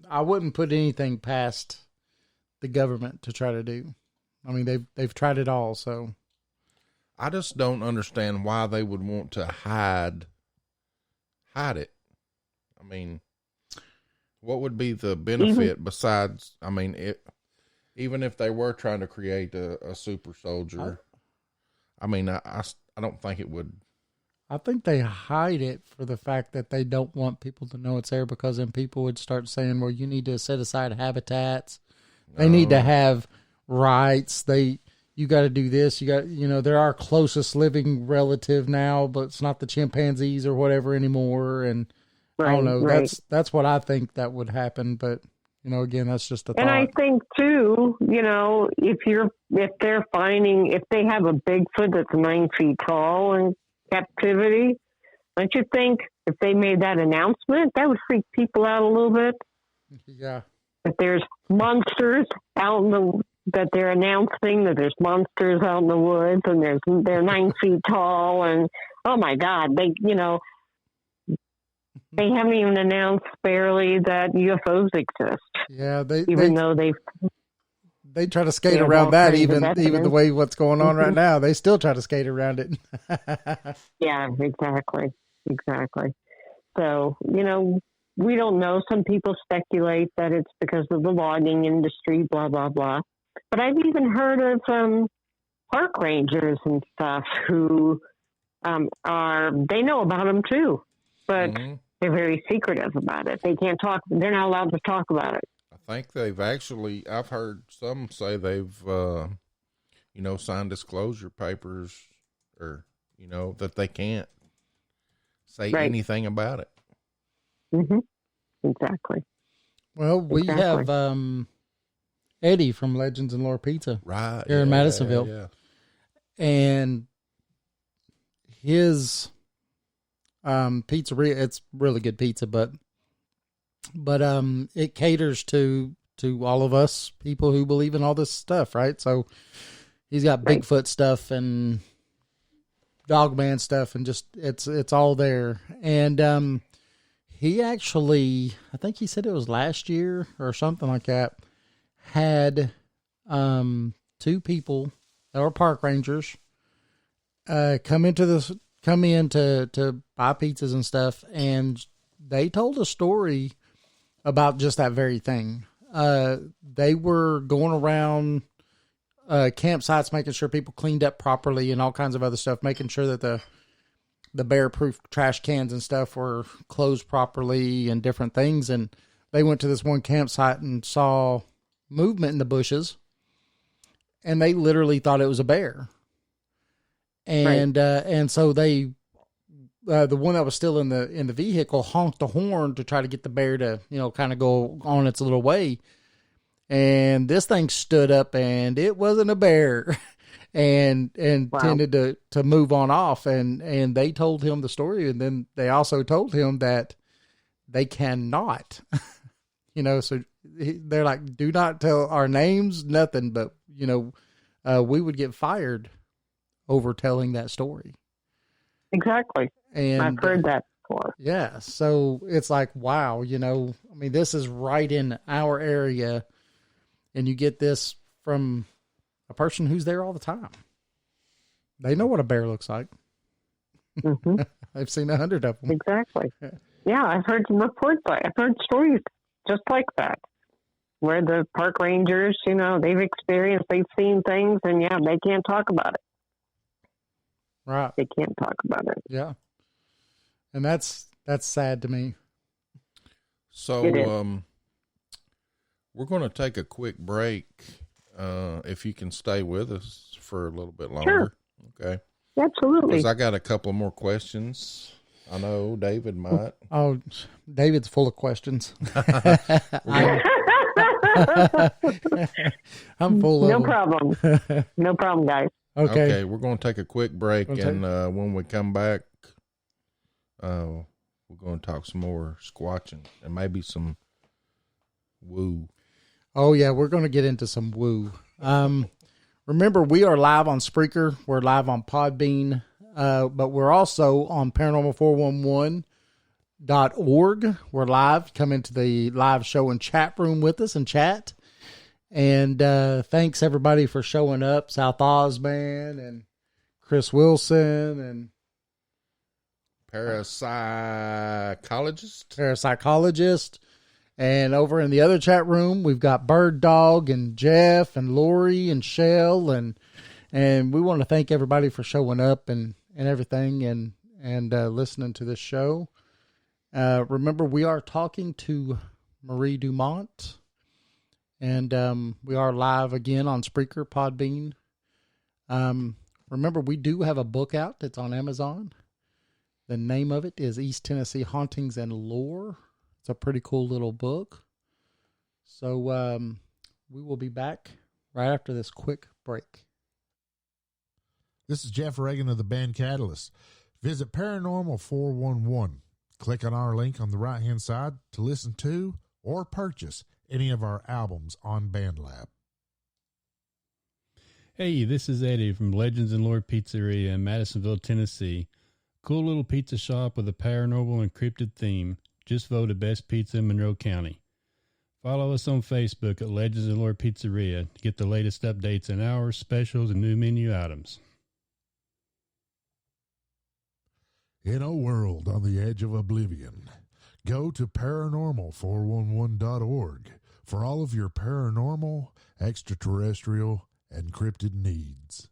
I wouldn't put anything past the government to try to do. I mean, they've tried it all, so I just don't understand why they would want to hide it. I mean, what would be the benefit besides, I mean, even if they were trying to create a super soldier, I mean, I don't think it would. I think they hide it for the fact that they don't want people to know it's there, because then people would start saying, well, you need to set aside habitats. They need to have rights. You got to do this. You got, they're our closest living relative now, but it's not the chimpanzees or whatever anymore. And I don't know. Right. That's what I think that would happen. But, again, that's just a thought. And I think too, if they have a Bigfoot that's 9 feet tall in captivity, don't you think if they made that announcement, that would freak people out a little bit? Yeah. If there's monsters that they're announcing that there's monsters out in the woods and they're 9 feet tall, and oh my God, they haven't even announced barely that UFOs exist. Yeah, even though they try to skate They have around all that, kinds of even the evidence. way what's going on right now. They still try to skate around it. Yeah, exactly. Exactly. So, we don't know. Some people speculate that it's because of the logging industry, blah, blah, blah. But I've even heard of park rangers and stuff who they know about them too, but they're very secretive about it. They can't talk. They're not allowed to talk about it. I think I've heard some say they've, signed disclosure papers or, that they can't say anything about it. Mm-hmm. Exactly. Well, we have Eddie from Legends and Lore Pizza here in Madisonville. Yeah. And his pizzeria, it's really good pizza, but it caters to all of us people who believe in all this stuff, right? So he's got Bigfoot stuff and Dogman stuff, and just it's all there. And he actually, I think he said it was last year or something like that, had 2 people that were park rangers come in to buy pizzas and stuff, and they told a story about just that very thing. They were going around campsites, making sure people cleaned up properly and all kinds of other stuff, making sure that the bear-proof trash cans and stuff were closed properly and different things. And they went to this one campsite and saw movement in the bushes, and they literally thought it was a bear. And and so they, the one that was still in the vehicle, honked the horn to try to get the bear to kind of go on its little way. And this thing stood up, and it wasn't a bear, and tended to move on off. And they told him the story, and then they also told him that they cannot, so they're like, do not tell our names, nothing, but we would get fired over telling that story. Exactly. And I've heard that before. Yeah. So it's like, wow, this is right in our area, and you get this from a person who's there all the time. They know what a bear looks like. Mm-hmm. I've seen 100 of them. Exactly. Yeah, I've heard some reports. I've heard stories just like that, where the park rangers, they've seen things, and they can't talk about it. Right. They can't talk about it. Yeah. And that's sad to me. So, we're going to take a quick break. If you can stay with us for a little bit longer. Sure. Okay. Absolutely. Because I got a couple more questions. I know David might. Oh, David's full of questions. I'm full of No problem. No problem, guys. Okay. We're going to take a quick break, and when we come back, we're going to talk some more squatching and maybe some woo. Oh, yeah, we're going to get into some woo. Remember, we are live on Spreaker. We're live on Podbean, but we're also on Paranormal411.org. We're live. Come into the live show and chat room with us and chat. And thanks, everybody, for showing up. South Osman and Chris Wilson and Parapsychologist. And over in the other chat room, we've got Bird Dog and Jeff and Lori and Shell. And we want to thank everybody for showing up and everything and listening to this show. Remember, we are talking to Marie Dumont. And we are live again on Spreaker, Podbean. Remember, we do have a book out that's on Amazon. The name of it is East Tennessee Hauntings and Lore. It's a pretty cool little book. So we will be back right after this quick break. This is Jeff Reagan of the band Catalyst. Visit Paranormal 411. Click on our link on the right-hand side to listen to or purchase any of our albums on BandLab. Hey, this is Eddie from Legends and Lore Pizzeria in Madisonville, Tennessee. Cool little pizza shop with a paranormal and cryptid theme. Just voted best pizza in Monroe County. Follow us on Facebook at Legends and Lord Pizzeria to get the latest updates on hours, specials, and new menu items. In a world on the edge of oblivion, go to paranormal411.org for all of your paranormal, extraterrestrial, and cryptid needs.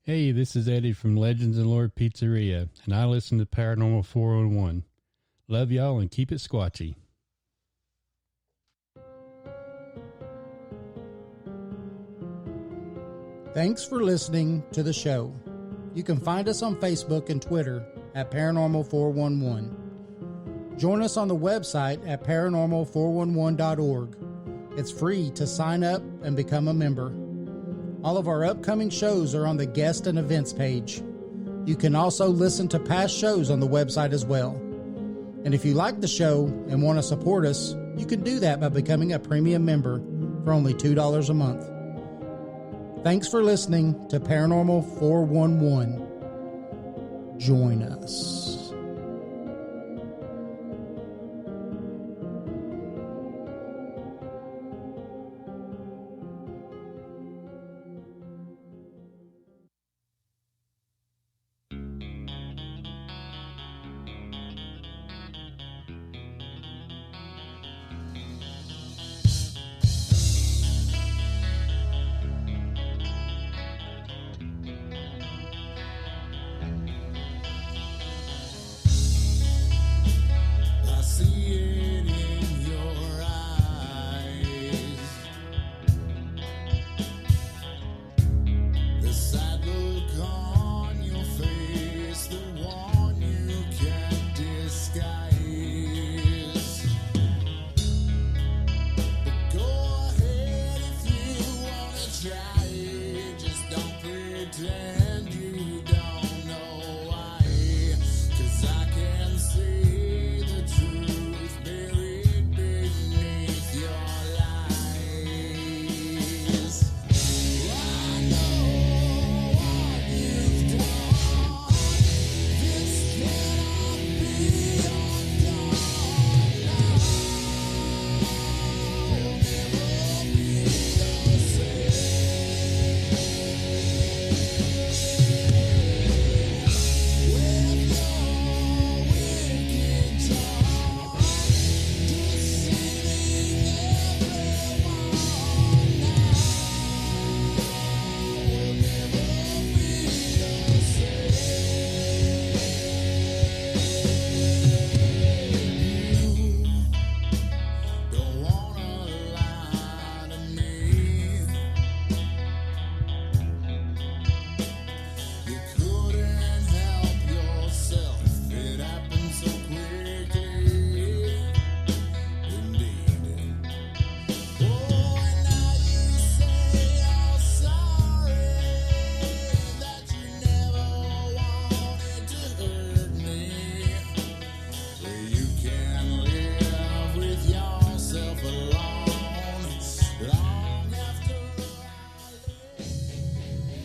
Hey, this is Eddie from Legends and Lord Pizzeria, and I listen to Paranormal 411. Love y'all and keep it squatchy. Thanks for listening to the show. You can find us on Facebook and Twitter at Paranormal 411. Join us on the website at paranormal411.org. It's free to sign up and become a member. All of our upcoming shows are on the guest and events page. You can also listen to past shows on the website as well. And if you like the show and want to support us, you can do that by becoming a premium member for only $2 a month. Thanks for listening to Paranormal 411. Join us.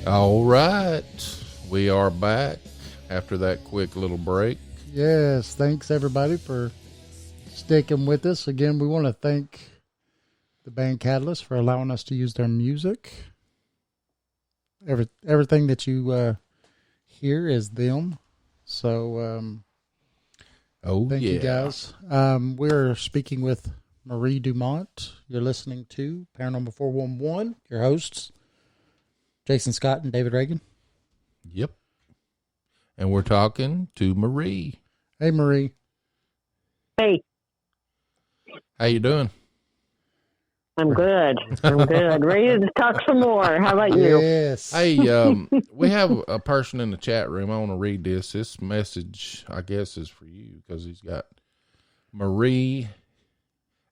All right, we are back after that quick little break. Yes, thanks everybody for sticking with us. Again, we want to thank the band Catalyst for allowing us to use their music. Everything that you hear is them. So, thank you guys. We're speaking with Marie Dumont. You're listening to Paranormal 411. Your hosts, Jason Scott and David Reagan. Yep. And we're talking to Marie. Hey, Marie. Hey, How you doing? I'm good. I'm good. Ready to talk some more. How about you? Yes. Hey, we have a person in the chat room. I want to read this. This message, I guess, is for you because he's got Marie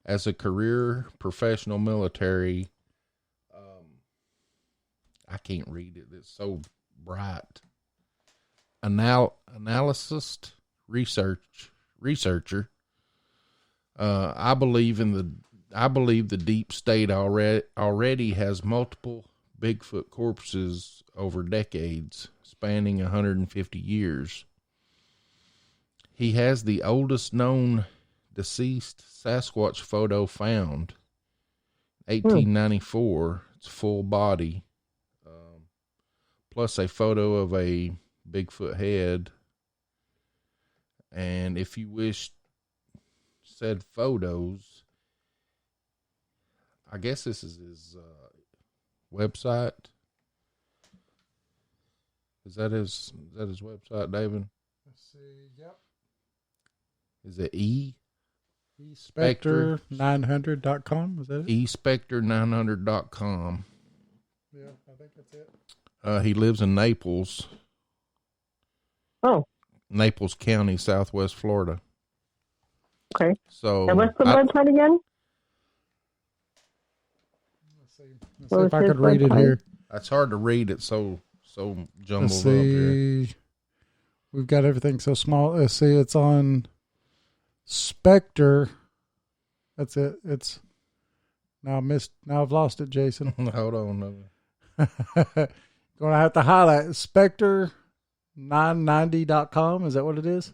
as a career professional military. I can't read it. It's so bright. Analyst, researcher. I believe the deep state already has multiple Bigfoot corpses over decades, spanning 150 years. He has the oldest known deceased Sasquatch photo found. 1894. It's full body. Plus a photo of a Bigfoot head. And if you wish said photos, I guess this is his website. Is that his website, David? Let's see. Yep. Is it Spectre900.com. Is that it? espectre900.com. Yeah, I think that's it. He lives in Naples. Oh, Naples County, Southwest Florida. okay. So And what's the website again? Let's see What if I was could his read it website? here. It's hard to read. It's so jumbled Let's up here. see. We've got everything so small. Let's see. It's on Spectre. That's it. It's now Now I've lost it, Jason. Hold on. Gonna have to highlight Spectre990.com. Is that what it is?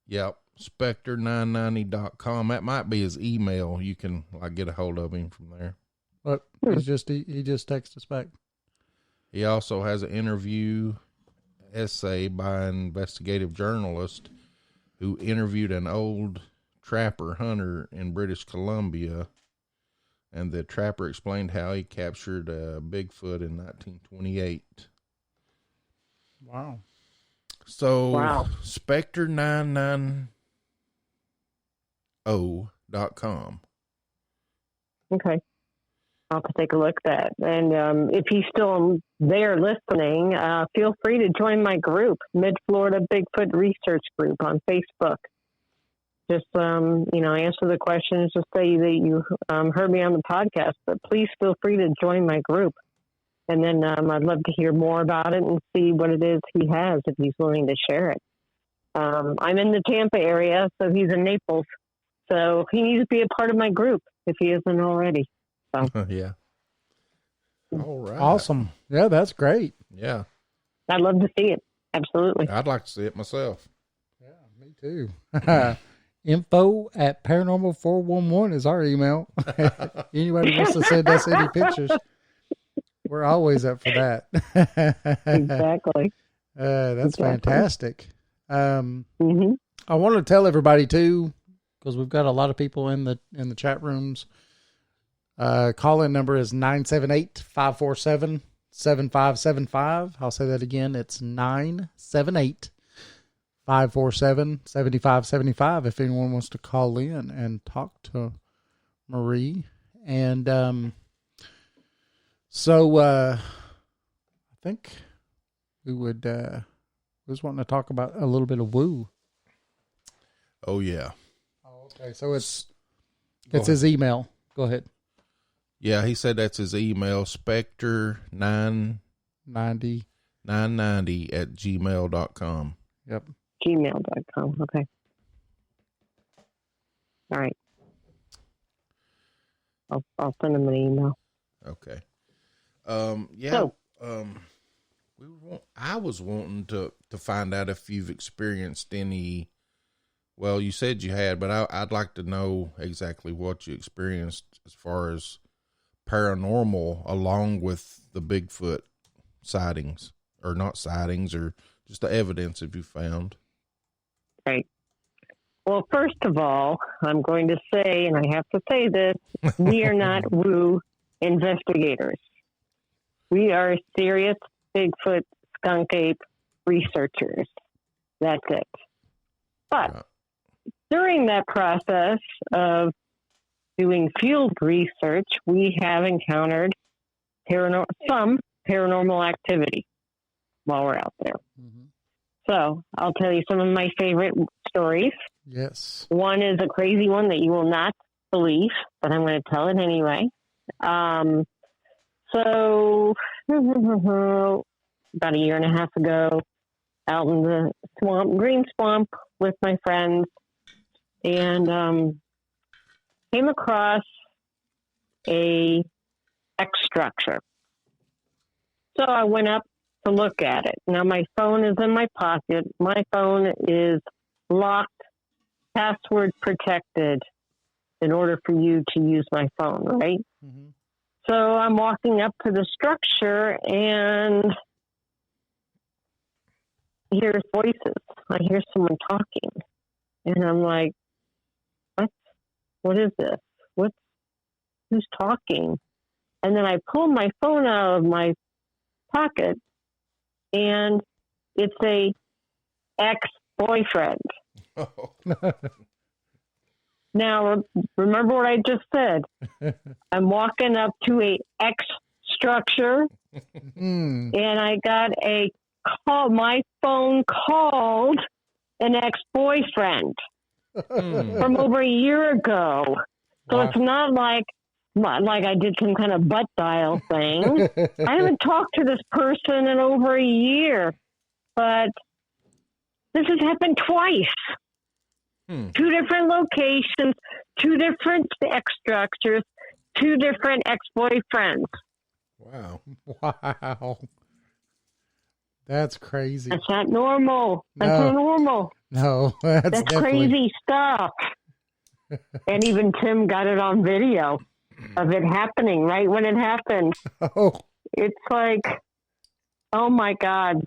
Yep. Spectre990.com. That might be his email. You can get a hold of him from there. But he just texted us back. He also has an interview essay by an investigative journalist who interviewed an old trapper hunter in British Columbia, and the trapper explained how he captured Bigfoot in 1928. Wow. So, Wow. Spectre990.com. Okay. I'll have to take a look at that. And if he's still there listening, feel free to join my group, Mid-Florida Bigfoot Research Group on Facebook. Just, answer the questions. Just say that you heard me on the podcast, but please feel free to join my group. And then I'd love to hear more about it and see what it is he has if he's willing to share it. I'm in the Tampa area, so he's in Naples. So he needs to be a part of my group if he isn't already. So. Yeah. All right. Awesome. Yeah, that's great. Yeah. I'd love to see it. Absolutely. I'd like to see it myself. Yeah, me too. Info@paranormal411 is our email. Anybody wants to send us any pictures, we're always up for that. Exactly. That's Exactly. fantastic. Mm-hmm. I want to tell everybody too, because we've got a lot of people in the chat rooms. Call-in number is 978-547-7575. I'll say that again. It's 978-547-7575 if anyone wants to call in and talk to Marie. And I think we would was wanting to talk about a little bit of woo. Oh, yeah. Oh, okay. So it's his email. Go ahead. Yeah, he said that's his email, Spectre990 @gmail.com. Yep. Gmail.com. Okay. All right. I'll send him an email. Okay. I was wanting to find out if you've experienced any. Well, you said you had, but I'd like to know exactly what you experienced as far as paranormal, along with the Bigfoot sightings, or not sightings, or just the evidence that you found. Right. Well, first of all, I'm going to say, and I have to say this, we are not woo investigators. We are serious Bigfoot skunk ape researchers. That's it. But during that process of doing field research, we have encountered some paranormal activity while we're out there. Mm-hmm. So I'll tell you some of my favorite stories. Yes. One is a crazy one that you will not believe, but I'm going to tell it anyway. So about a year and a half ago, out in the green swamp with my friends, and came across a X structure. So I went up to look at it. Now my phone is in my pocket. My phone is locked password protected in order for you to use my phone, right? Mm-hmm. So I'm walking up to the structure and hear voices. I hear someone talking. And I'm like, what? What is this? Who's talking? And then I pull my phone out of my pocket, and it's a ex-boyfriend. Oh. Now, remember what I just said. I'm walking up to a X structure, Mm. and I got a call. My phone called an ex-boyfriend from over a year ago. So Wow. it's not like I did some kind of butt dial thing. I haven't talked to this person in over a year, but this has happened twice. Two different locations, two different X structures, two different ex-boyfriends. Wow. Wow. That's crazy. That's not normal. That's No. not normal. No, that's definitely crazy stuff. And even Tim got it on video of it happening right when it happened. Oh, It's like, oh my God,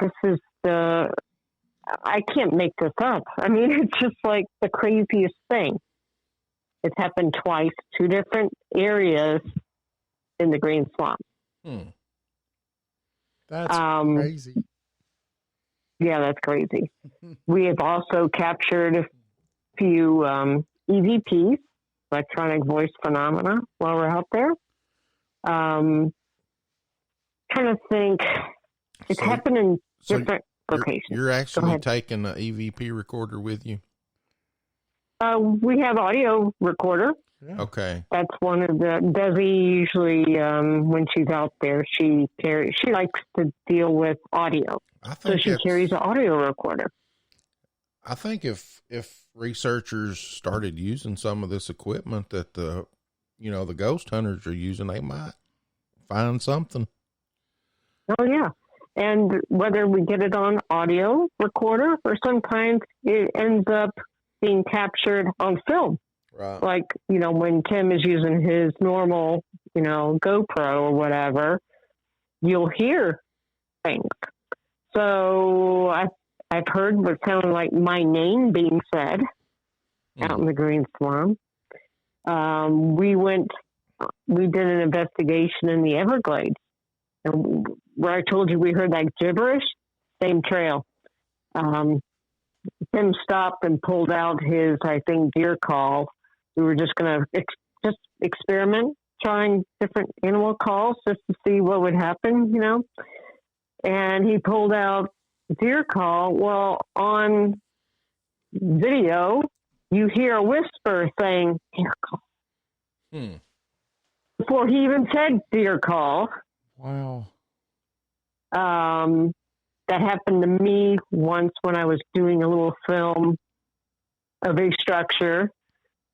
I can't make this up. I mean, it's just like the craziest thing. It's happened twice, two different areas in the Green Swamp. that's crazy. Yeah, that's crazy. We have also captured a few EVPs, electronic voice phenomena, while we're out there. Trying to think. It's happened in different locations. You're actually taking an EVP recorder with you? We have audio recorder. Yeah. Okay. That's one of the Desi usually when she's out there she likes to deal with audio. So she carries an audio recorder. I think if researchers started using some of this equipment that the ghost hunters are using, they might find something. Oh yeah. And whether we get it on audio recorder or sometimes it ends up being captured on film. Right. Like, when Tim is using his normal, GoPro or whatever, you'll hear things. So I've heard what sounded like my name being said out in the Green Swamp. We did an investigation in the Everglades, and where I told you we heard like gibberish, same trail. Tim stopped and pulled out his, I think, deer call. We were just going to just experiment, trying different animal calls just to see what would happen, And he pulled out deer call. Well, on video, you hear a whisper saying deer call. Before he even said deer call. Wow. That happened to me once when I was doing a little film of a structure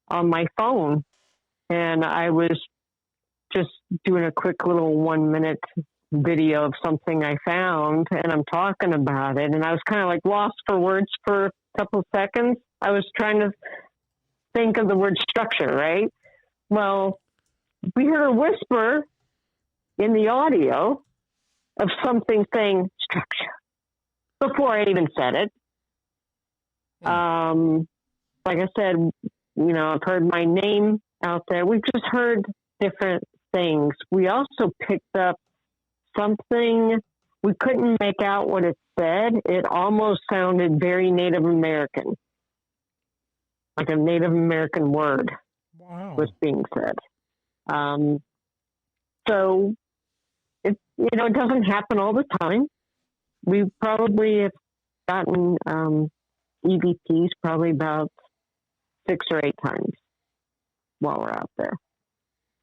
on my phone. And I was just doing a quick little 1-minute video of something I found, and I'm talking about it. And I was kind of like lost for words for a couple of seconds. I was trying to think of the word structure, right? Well, we heard a whisper in the audio of something saying structure before I even said it. Like I said, I've heard my name out there. We've just heard different things. We also picked up something. We couldn't make out what it said. It almost sounded very Native American, like a Native American word was being said. So it doesn't happen all the time. We probably have gotten EVPs probably about 6 or 8 times while we're out there.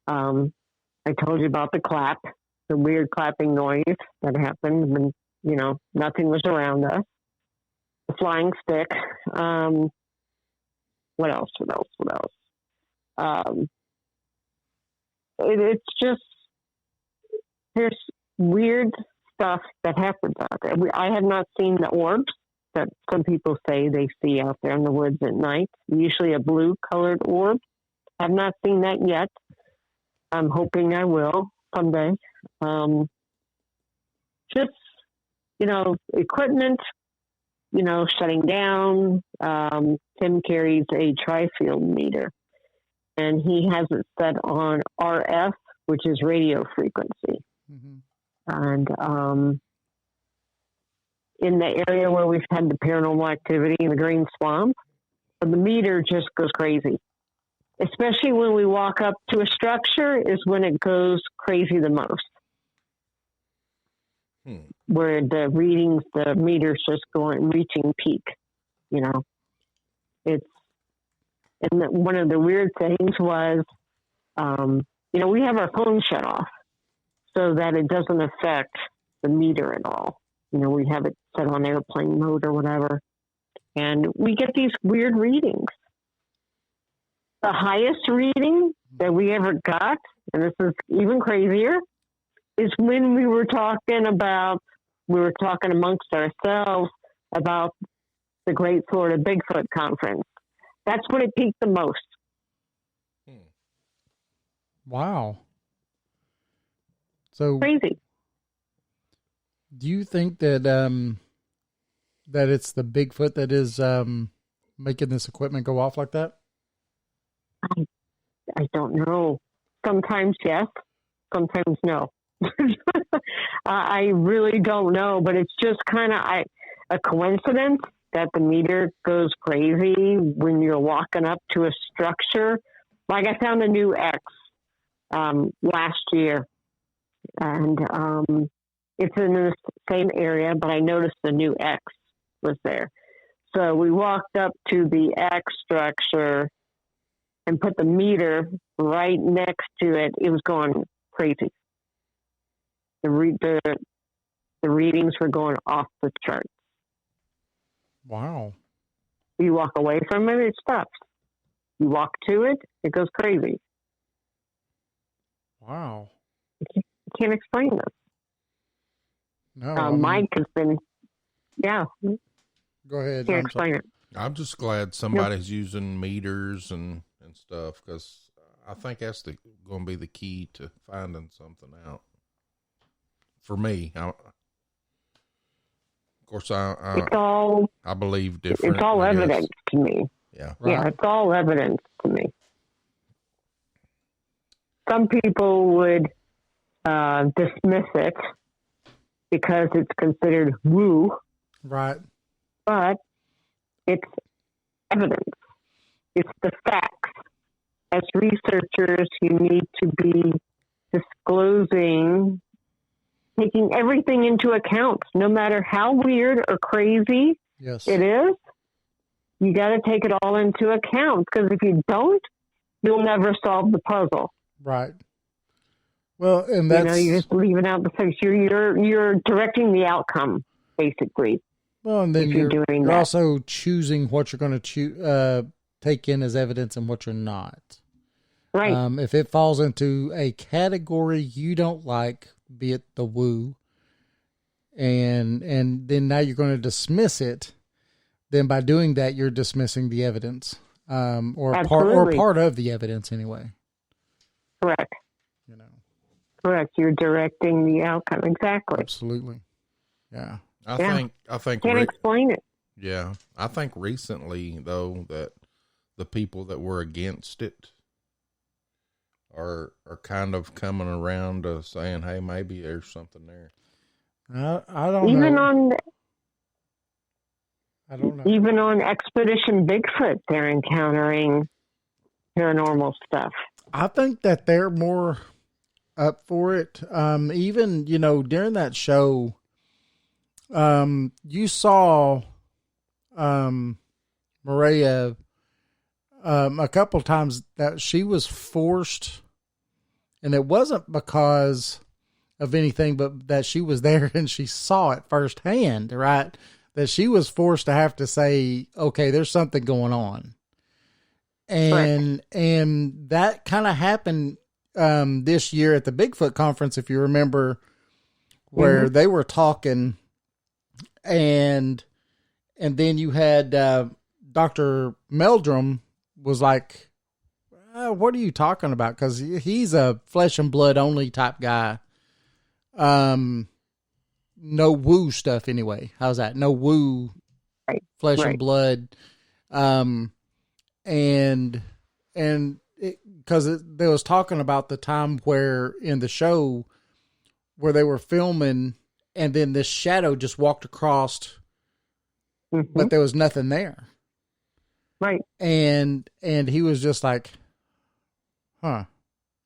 I told you about the clap, the weird clapping noise that happened when, nothing was around us. The flying stick. What else? It's just, there's weird stuff that happens out there. I have not seen the orbs that some people say they see out there in the woods at night. Usually a blue colored orb. I've not seen that yet. I'm hoping I will someday. Just, equipment, shutting down. Tim carries a tri-field meter, and he has it set on RF, which is radio frequency. Mm-hmm. And in the area where we've had the paranormal activity in the Green Swamp, the meter just goes crazy. Especially when we walk up to a structure is when it goes crazy the most. Where the readings, the meter's just reaching peak, one of the weird things was, we have our phone shut off so that it doesn't affect the meter at all. We have it set on airplane mode or whatever. And we get these weird readings. The highest reading that we ever got, and this is even crazier, is when we were talking amongst ourselves about the Great Florida Bigfoot Conference. That's when it peaked the most. Wow. So crazy. Do you think that that it's the Bigfoot that is making this equipment go off like that? I don't know. Sometimes yes, sometimes no. I really don't know, but it's just kind of a coincidence that the meter goes crazy when you're walking up to a structure. Like I found a new X last year, and it's in the same area, but I noticed the new X was there. So we walked up to the X structure and put the meter right next to it. It was going crazy. The readings were going off the charts. Wow. You walk away from it, it stops. You walk to it, it goes crazy. Wow. You can't explain this. No. Mike has been, yeah. Go ahead. Can't explain it. I'm just glad somebody's using meters and stuff, because I think that's going to be the key to finding something out. For me, of course, I believe different. It's all evidence to me. Yeah. Right. Yeah, it's all evidence to me. Some people would dismiss it because it's considered woo. Right. But it's evidence. It's the facts. As researchers, you need to be disclosing, taking everything into account, no matter how weird or crazy Yes. it is. You got to take it all into account, because if you don't, you'll never solve the puzzle. Right. Well, and that's you're just leaving out the facts. You're directing the outcome, basically. well, and then if you're doing you're that. also choosing what you're going to take in as evidence and what you're not. Right. If it falls into a category you don't like, be it the woo, and then now you're going to dismiss it, then by doing that you're dismissing the evidence, or Absolutely. part of the evidence anyway. Correct. Correct. You're directing the outcome. Exactly. Absolutely. Yeah. I think Can't explain it. Yeah. I think recently, though, that the people that were against it are kind of coming around to saying, hey, maybe there's something there. I don't Even know. I don't know. Even on Expedition Bigfoot, they're encountering paranormal stuff. I think that they're more up for it. Even, during that show, you saw Maria a couple times that she was forced, and it wasn't because of anything, but that she was there and she saw it firsthand, right? That she was forced to have to say, okay, there's something going on. And that kind of happened this year at the Bigfoot conference, if you remember, where they were talking, and And then you had Dr. Meldrum was like, what are you talking about? Because he's a flesh and blood only type guy. No woo stuff anyway. How's that? No woo, Right. flesh Right. and blood. And because they was talking about the time where in the show where they were filming and then this shadow just walked across, but there was nothing there. Right. And he was just like, huh,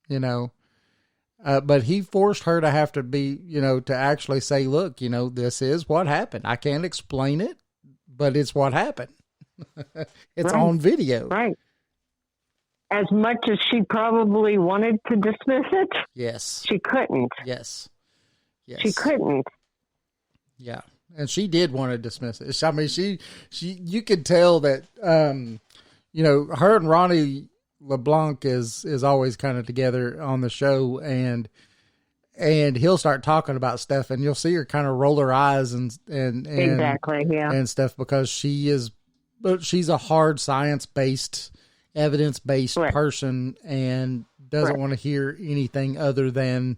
but he forced her to have to be, to actually say, look, this is what happened. I can't explain it, but it's what happened. It's Right. on video. Right. As much as she probably wanted to dismiss it, Yes. she couldn't. Yes. Yes. She couldn't. Yeah. And she did want to dismiss it. I mean, you could tell that, her and Ronnie LeBlanc is always kind of together on the show, and he'll start talking about stuff and you'll see her kind of roll her eyes and Exactly. Yeah. and stuff because she's a hard science-based, evidence-based Right. person and doesn't Right. want to hear anything other than,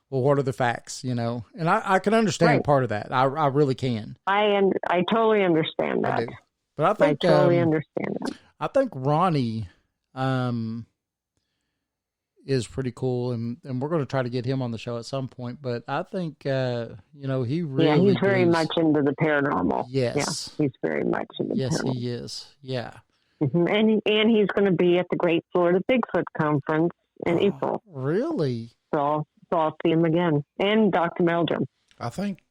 well, what are the facts, And I can understand Right. part of that. I really can. I totally understand that. I do. But I I think totally understand that. I think Ronnie is pretty cool, and we're going to try to get him on the show at some point. But I think he really Yeah, he's very does- much into the paranormal. Yes. Yeah, he's very much into Yes, paranormal. he is. Yeah. Mhm. And he's going to be at the Great Florida Bigfoot Conference in April. Really? So I'll see him again. And Dr. Meldrum. I think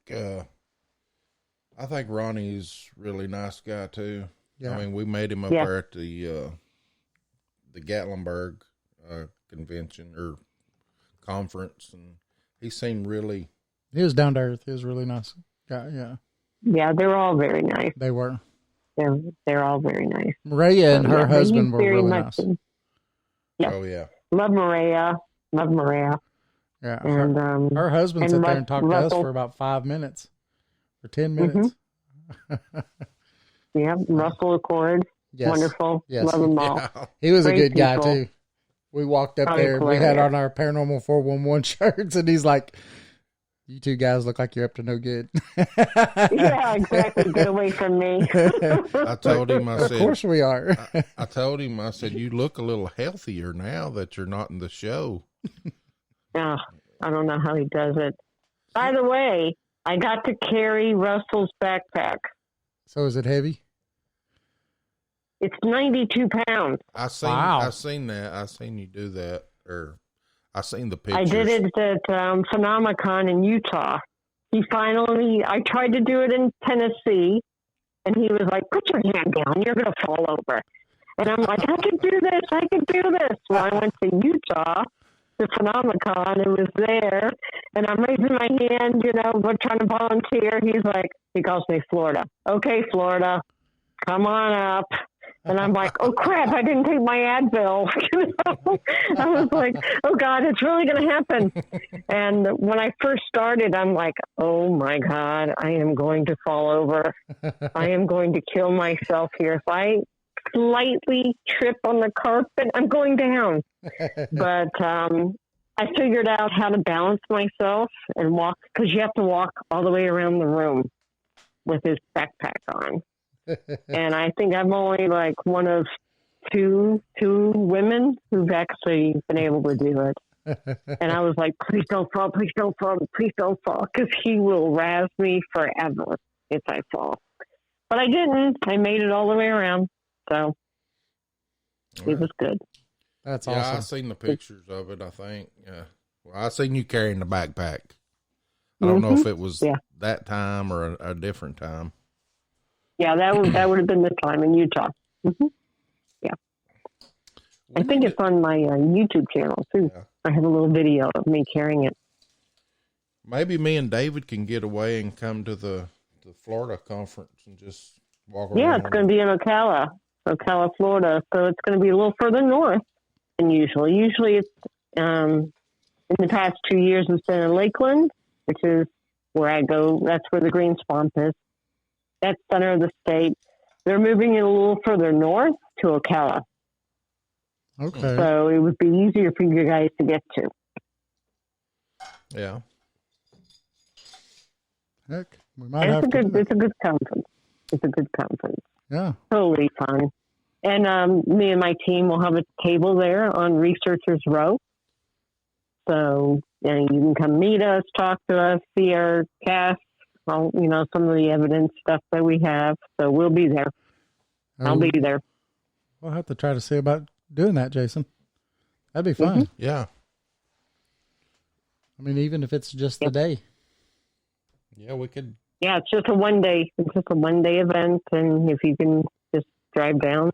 Ronnie's a really nice guy too. Yeah. I mean, we made him up Yeah. there at the Gatlinburg convention or conference, and he seemed really. He was down to earth. He was a really nice guy. Yeah, Yeah, they're all very nice. they were. They're all very nice. Maria and her Yeah, but husband he's were very really much nice. Yeah. Oh yeah. Love Maria. Yeah. And Her husband and sat there and talked to us Russell. for about 5 minutes or 10 minutes. yeah, Russell Accord. Yes. Wonderful. Yes. Love them all. Yeah. He was a Great good guy people. too. We walked up Oh, there. We had hilarious. on our Paranormal 411 shirts, and he's like, "You two guys look like you're up to no good." Yeah, exactly. Get away from me. I told him, I Of said, course we are. I told him, I said, you look a little healthier now that you're not in the show. Oh, I don't know how he does it. By the way, I got to carry Russell's backpack. So is it heavy? It's 92 pounds. I seen that. I seen you do that, or I seen the pictures. I did it at Phenomenon in Utah. I tried to do it in Tennessee, and he was like, put your hand down, you're going to fall over. And I'm like, I can do this. Well, I went to Utah, to Phenomenon, and was there, and I'm raising my hand, we're trying to volunteer. He calls me Florida. Okay, Florida, come on up. And I'm like, oh crap, I didn't take my Advil. I was like, oh God, it's really going to happen. And when I first started, I'm like, oh my God, I am going to fall over. I am going to kill myself here. If I slightly trip on the carpet, I'm going down. But I figured out how to balance myself and walk, because you have to walk all the way around the room with his backpack on. And I think I'm only like one of two women who've actually been able to do it. And I was like, please don't fall, because he will razz me forever if I fall. But I didn't. I made it all the way around. So it was good. That's Yeah, I awesome. seen the pictures of it, I think. Yeah. Well, I seen you carrying the backpack. I don't know if it was that time or a different time. Yeah, that would have been the time in Utah. Mm-hmm. Yeah. I think it's on my YouTube channel, too. Yeah. I have a little video of me carrying it. Maybe me and David can get away and come to the Florida conference and just walk around. Yeah, it's going to be in Ocala, Florida. So it's going to be a little further north than usually. Usually it's, in the past 2 years, it's been in Lakeland, which is where I go. That's where the green swamp is. That's center of the state. They're moving it a little further north to Ocala. Okay. So it would be easier for you guys to get to. Yeah. Heck, we might And have to do that. it's a good conference. It's a good conference. Yeah. Totally fun. And me and my team will have a table there on Researchers Row. So you can come meet us, talk to us, see our cast, some of the evidence stuff that we have. So we'll be there. I'll be there. We'll have to try to see about doing that, Jason. That'd be fun. Yeah. I mean, even if it's just the day. Yeah, we could. Yeah, it's just a one-day. It's just a one-day event, and if you can just drive down,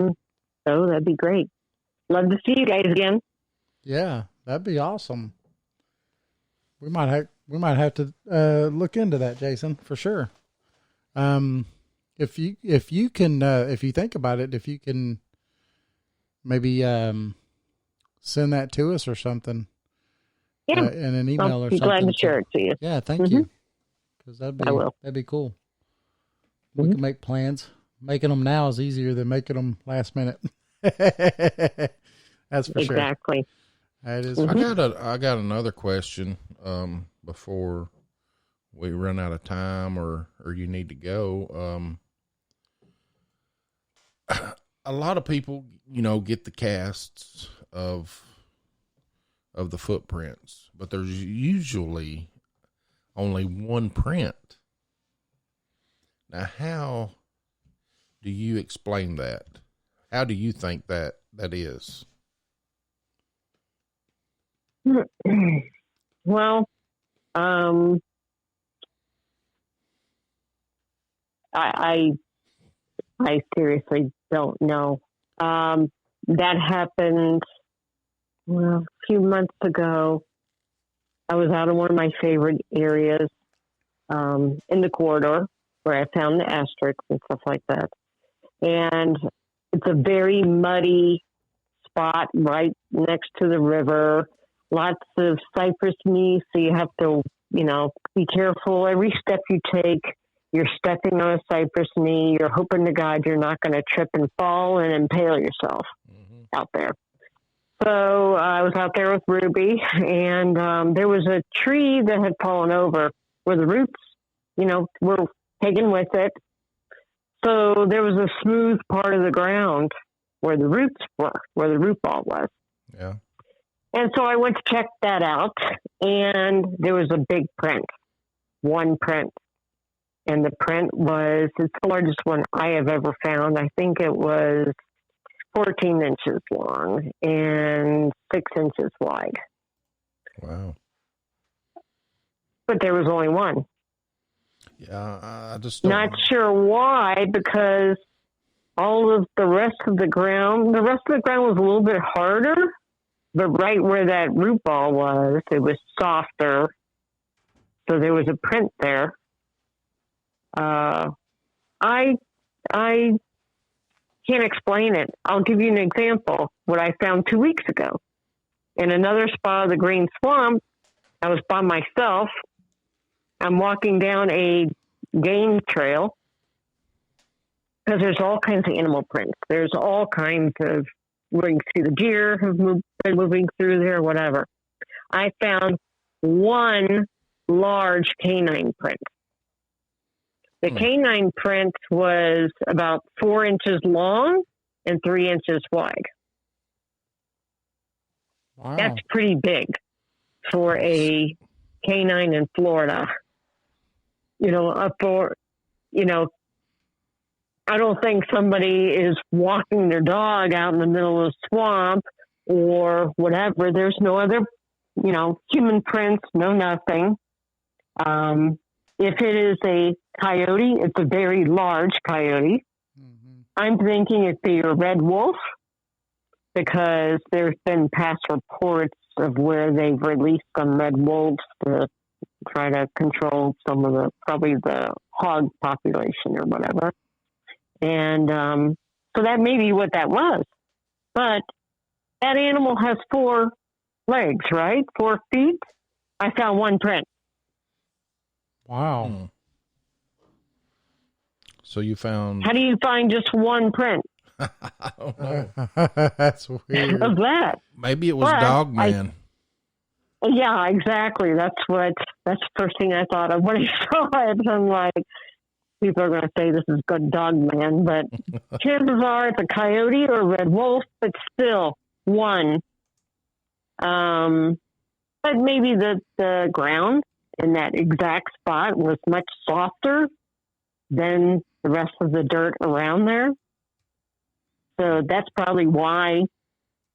that'd be great. Love to see you guys again. Yeah, that'd be awesome. We might have to look into that, Jason, for sure. If you think about it, if you can maybe send that to us or something. Yeah, in an email or something. I'll be glad to share it to you. Yeah, thank you. Because that'd be cool. We can make plans. Making them now is easier than making them last minute. That's for sure. Exactly. That is. I got another question before we run out of time or you need to go. A lot of people, get the casts of the footprints, but there's usually only one print. Now, how do you explain that? How do you think that is? Well, I seriously don't know. That happened a few months ago. I was out in one of my favorite areas in the corridor where I found the asterisks and stuff like that. And it's a very muddy spot right next to the river. Lots of cypress knee, so you have to, be careful. Every step you take, you're stepping on a cypress knee. You're hoping to God you're not going to trip and fall and impale yourself out there. So I was out there with Ruby, and there was a tree that had fallen over where the roots, were taken with it. So there was a smooth part of the ground where the roots were, where the root ball was. Yeah. And so I went to check that out, and there was a big print, one print. And the print it's the largest one I have ever found. I think it was 14 inches long and 6 inches wide. Wow. But there was only one. Yeah, I just don't Not sure why, because all of the rest of the ground was a little bit harder, but right where that root ball was, it was softer. So there was a print there. I can't explain it. I'll give you an example. What I found 2 weeks ago in another spot of the Green Swamp, I was by myself. I'm walking down a game trail because there's all kinds of animal prints. There's all kinds of where you see the deer have been moving through there, whatever. I found one large canine print. The canine print was about 4 inches long and 3 inches wide. Wow. That's pretty big for a canine in Florida. I don't think somebody is walking their dog out in the middle of the swamp or whatever. There's no other, human prints, no nothing. If it is a coyote, it's a very large coyote. Mm-hmm. I'm thinking it'd be a red wolf because there's been past reports of where they've released some red wolves to try to control probably the hog population or whatever. And so that may be what that was. But that animal has 4 legs, right? 4 feet. I found one print. Wow. So you found? How do you find just one print I don't know. That's weird. of that? Maybe it was But Dog Man. Yeah, exactly. That's the first thing I thought of when I saw it. I'm like, people are going to say this is good Dog Man, but chances are it's a coyote or a red wolf, but still one. But maybe the ground in that exact spot was much softer than the rest of the dirt around there. So that's probably why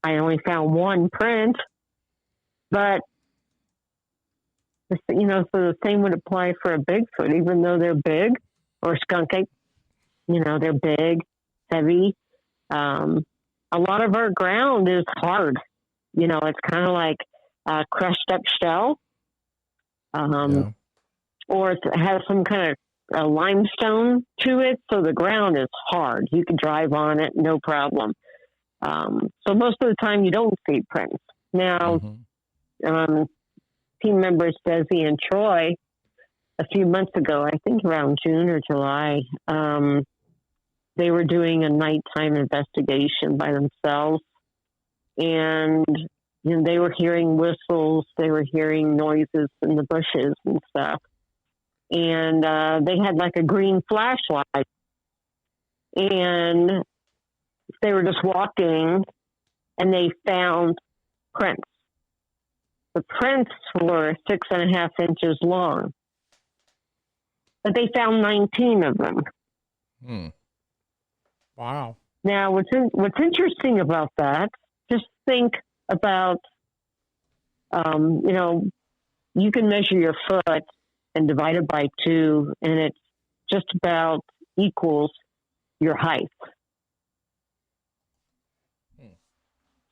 I only found one print. But, so the same would apply for a Bigfoot, even though they're big, or skunk ape, they're big, heavy. A lot of our ground is hard. It's kind of like a crushed up shell. Or it has some kind of limestone to it, so the ground is hard. You can drive on it, no problem. So most of the time you don't see prints. Now, team members Desi and Troy, a few months ago, I think around June or July, they were doing a nighttime investigation by themselves, and they were hearing whistles, they were hearing noises in the bushes and stuff. And they had like a green flashlight, and they were just walking, and they found prints. The prints were 6.5 inches long, but they found 19 of them. Wow. Now, what's interesting about that, just think about, you can measure your foot and divide it by 2, and it's just about equals your height.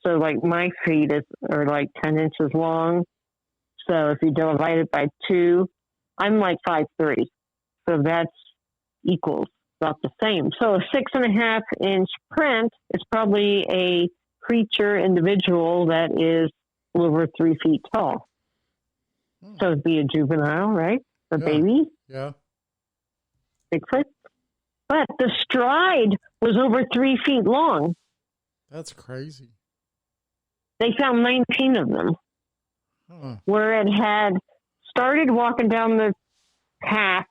So, like, my feet are like 10 inches long. So if you divide it by 2, I'm like 5'3". So that's equals about the same. So a 6.5 inch print is probably a creature individual that is over 3 feet tall. So it'd be a juvenile, right? A baby. Yeah. Bigfoot. But the stride was over 3 feet long. That's crazy. They found 19 of them. Where it had started walking down the path,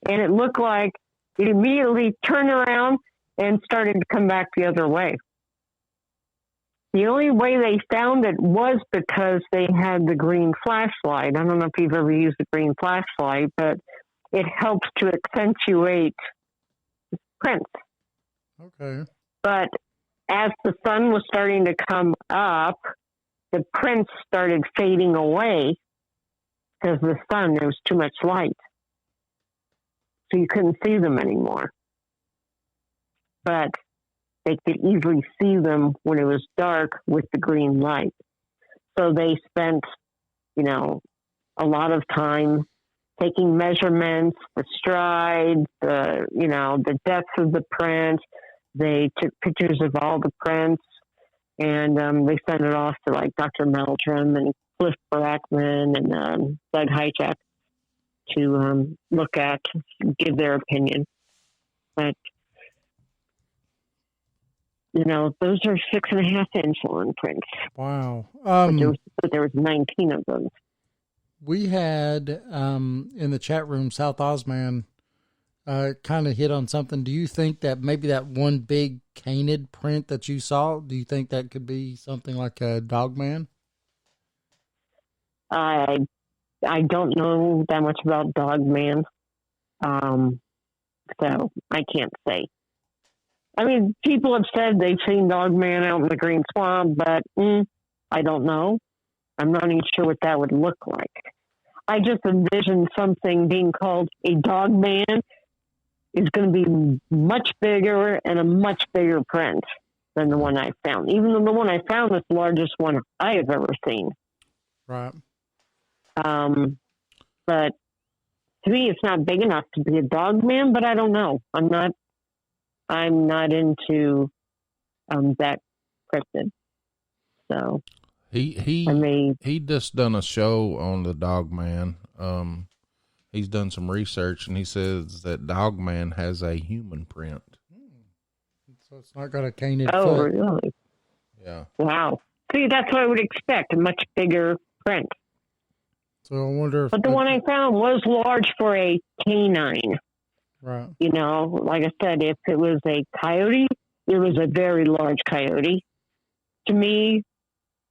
and it looked like it immediately turned around and started to come back the other way. The only way they found it was because they had the green flashlight. I don't know if you've ever used a green flashlight, but it helps to accentuate prints. Okay. But as the sun was starting to come up, the prints started fading away because the sun, there was too much light. So you couldn't see them anymore. But they could easily see them when it was dark with the green light. So they spent, a lot of time taking measurements, the stride, the depth of the print. They took pictures of all the prints, and they sent it off to like Dr. Meldrum and Cliff Brackman and Doug Hychak to look at, give their opinion. But, those are 6.5 inch long prints. Wow. But there was 19 of them. We had in the chat room, South Osman kind of hit on something. Do you think that maybe that one big canid print that you saw, do you think that could be something like a dog man? I don't know that much about dog man. So I can't say. I mean, people have said they've seen dog man out in the green swamp, but I don't know. I'm not even sure what that would look like. I just envisioned something being called a dog man is going to be much bigger and a much bigger print than the one I found. Even though the one I found is the largest one I have ever seen. Right. But to me, it's not big enough to be a dog man, but I don't know. I'm not into that cryptid. So he just done a show on the dog man. he's done some research, and he says that Dogman has a human print. So it's not got a canid Oh, foot. really? Yeah. Wow. See, that's what I would expect, a much bigger print. So I wonder if... But the one I found was large for a canine. Right. You know, like I said, if it was a coyote, it was a very large coyote. To me,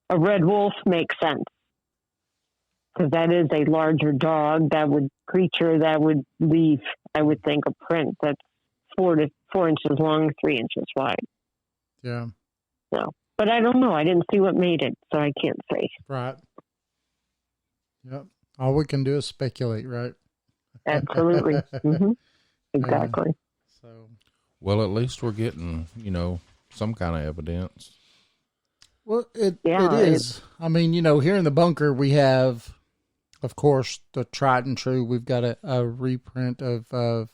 a red wolf makes sense. Because that is a larger dog, creature that would leave, I would think, a print that's 4 inches long, 3 inches wide. Yeah. So, but I don't know. I didn't see what made it, so I can't say. Right. Yep. All we can do is speculate, right? Absolutely. Mm-hmm. Exactly. So. Well, at least we're getting, some kind of evidence. Well, it is. I mean, here in the bunker, we have, of course, the tried and true. We've got a reprint of the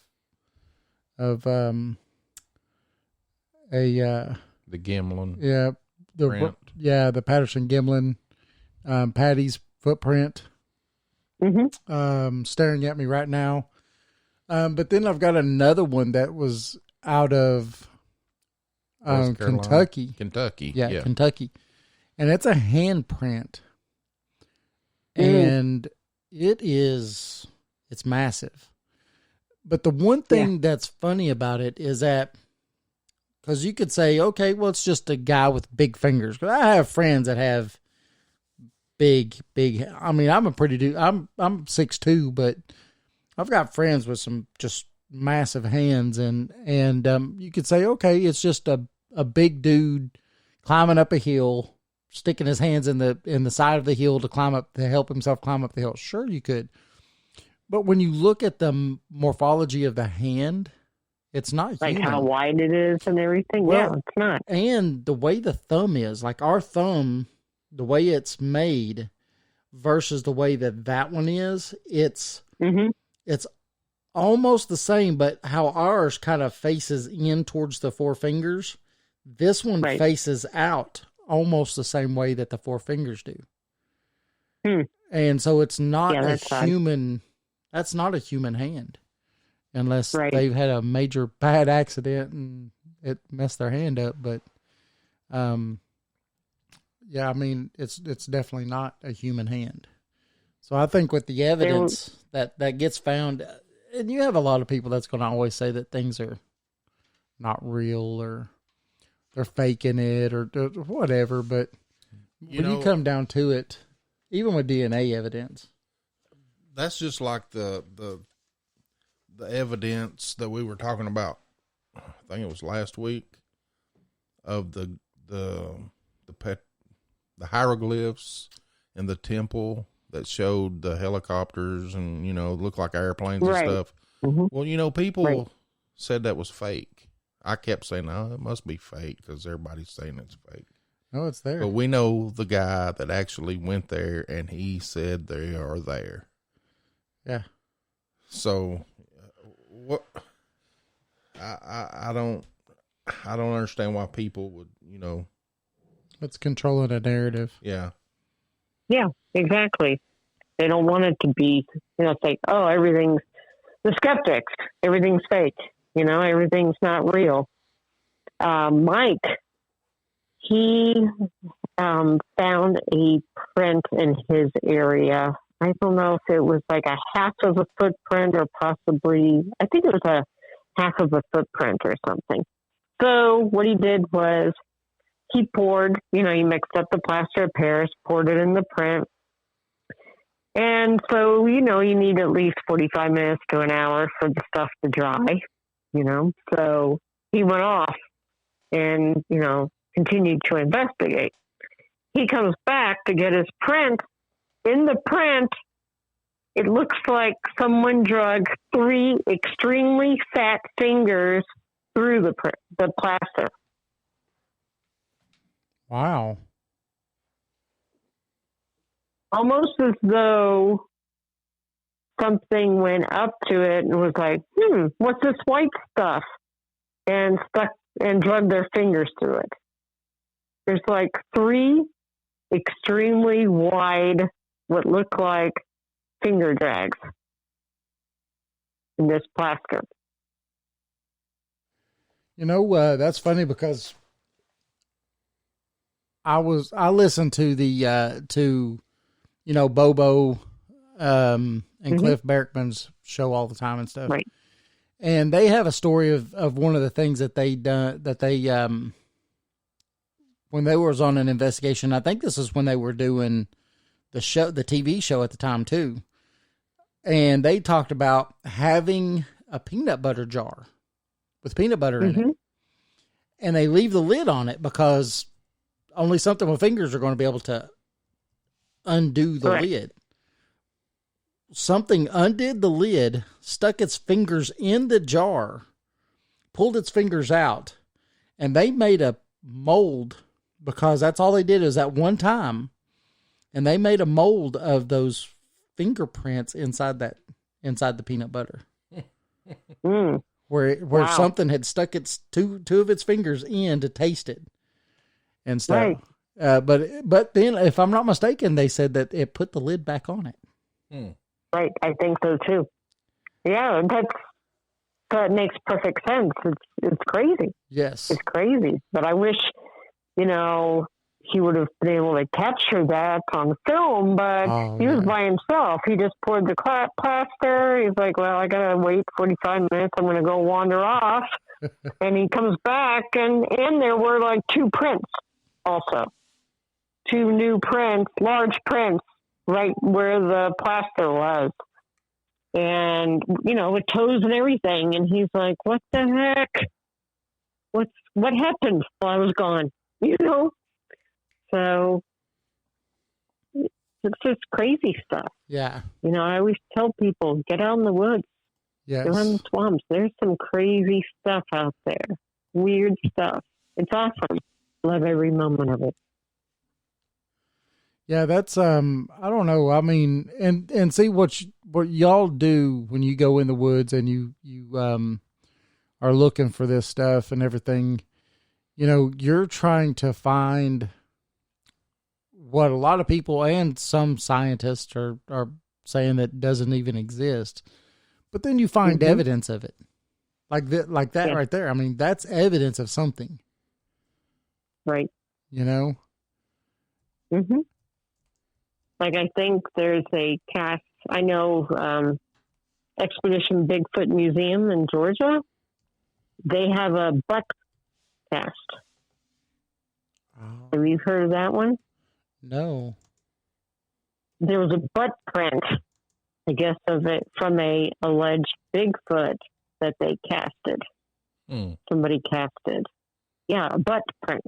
Gimlin. Yeah. The Patterson Gimlin, Patty's footprint, staring at me right now. But then I've got another one that was out of Kentucky. Yeah, Kentucky. And it's a handprint. And it's massive. But the one thing that's funny about it is that, because you could say, okay, well, it's just a guy with big fingers. 'Cause I have friends that have big, I mean, I'm a pretty dude. I'm 6'2", but I've got friends with some just massive hands, and you could say, okay, it's just a big dude climbing up a hill, sticking his hands in the side of the hill to help himself climb up the hill. Sure, you could. But when you look at the morphology of the hand, it's not like human. how wide it is and everything. Well, yeah, it's not. And the way the thumb is, like our thumb, the way it's made versus the way that one is, it's almost the same, but how ours kind of faces in towards the four fingers, this one faces out almost the same way that the four fingers do. And so it's not a human. That's not a human hand, unless they've had a major bad accident and it messed their hand up. But, yeah, I mean, it's definitely not a human hand. So I think with the evidence that gets found, and you have a lot of people that's going to always say that things are not real or they're faking it or whatever. But when you come down to it, even with DNA evidence, that's just like the evidence that we were talking about. I think it was last week of the hieroglyphs in the temple that showed the helicopters and looked like airplanes and stuff. Well, people said that was fake. I kept saying, "No, it must be fake," because everybody's saying it's fake. No, it's there. But we know the guy that actually went there, and he said they are there. Yeah. So, what? I don't understand why people would, It's controlling a narrative. Yeah. Yeah, exactly. They don't want it to be, say, oh, everything's the skeptics. Everything's fake. Everything's not real. Mike, he found a print in his area. I don't know if it was like a half of a footprint or possibly, I think it was a half of a footprint or something. So what he did was he poured, he mixed up the plaster of Paris, poured it in the print. And so, you need at least 45 minutes to an hour for the stuff to dry, So he went off and, continued to investigate. He comes back to get his print. In the print, it looks like someone drug 3 extremely fat fingers through the plaster. Wow. Almost as though something went up to it and was like, what's this white stuff? And stuck and drug their fingers through it. There's like 3 extremely wide, what look like finger drags. in this plaster. You know, that's funny because I listened to the Bobo and Cliff Barackman's show all the time and stuff. Right. And they have a story of one of the things that they done when they was on an investigation. I think this is when they were doing the TV show at the time too. And they talked about having a peanut butter jar with peanut butter in it. And they leave the lid on it because only something with fingers are going to be able to undo the lid. Something undid the lid, stuck its fingers in the jar, pulled its fingers out, and they made a mold because that's all they did is at one time. And they made a mold of those fingerprints inside the peanut butter. Where something had stuck its two of its fingers in to taste it and stuff. Right. But then, if I'm not mistaken, they said that it put the lid back on it. Right, I think so too. Yeah, that makes perfect sense. It's crazy. Yes, it's crazy. But I wish, he would have been able to capture that on film. But he was by himself. He just poured the plaster. He's like, "Well, I gotta wait 45 minutes. I'm gonna go wander off." And he comes back, and there were like 2 prints, also 2 new prints, large prints, right where the plaster was. And, with toes and everything. And he's like, "What the heck? What happened while I was gone?" So it's just crazy stuff. Yeah. I always tell people, get out in the woods. Yes. Go in the swamps. There's some crazy stuff out there. Weird stuff. It's awesome. Love every moment of it. Yeah, that's I don't know. I mean, and see what y'all do when you go in the woods and you are looking for this stuff and everything. You're trying to find what a lot of people and some scientists are saying that doesn't even exist. But then you find evidence of it. Like that right there. I mean, that's evidence of something. Right. Like, I think there's a cast, I know, Expedition Bigfoot Museum in Georgia. They have a butt cast. Oh. Have you heard of that one? No. There was a butt print, I guess, of it from a alleged Bigfoot that they casted. Somebody casted. Yeah, a butt print.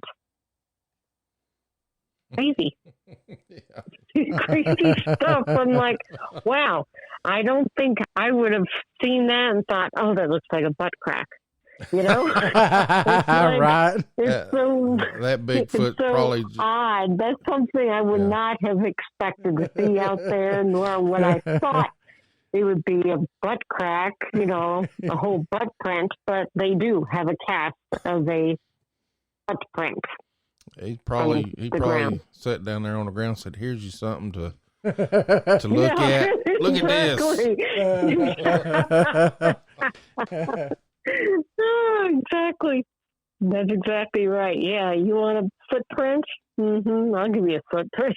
Crazy. Crazy stuff. I'm like, wow, I don't think I would have seen that and thought, oh, that looks like a butt crack. It's right. It's so that Bigfoot it's so probably odd. That's something I would not have expected to see out there, nor what I thought it would be a butt crack, a whole butt print, but they do have a cast of a butt print. He probably sat down there on the ground and said, "Here's you something to look at. Look at this." Oh, exactly. That's exactly right. Yeah, you want a footprint? I'll give you a footprint.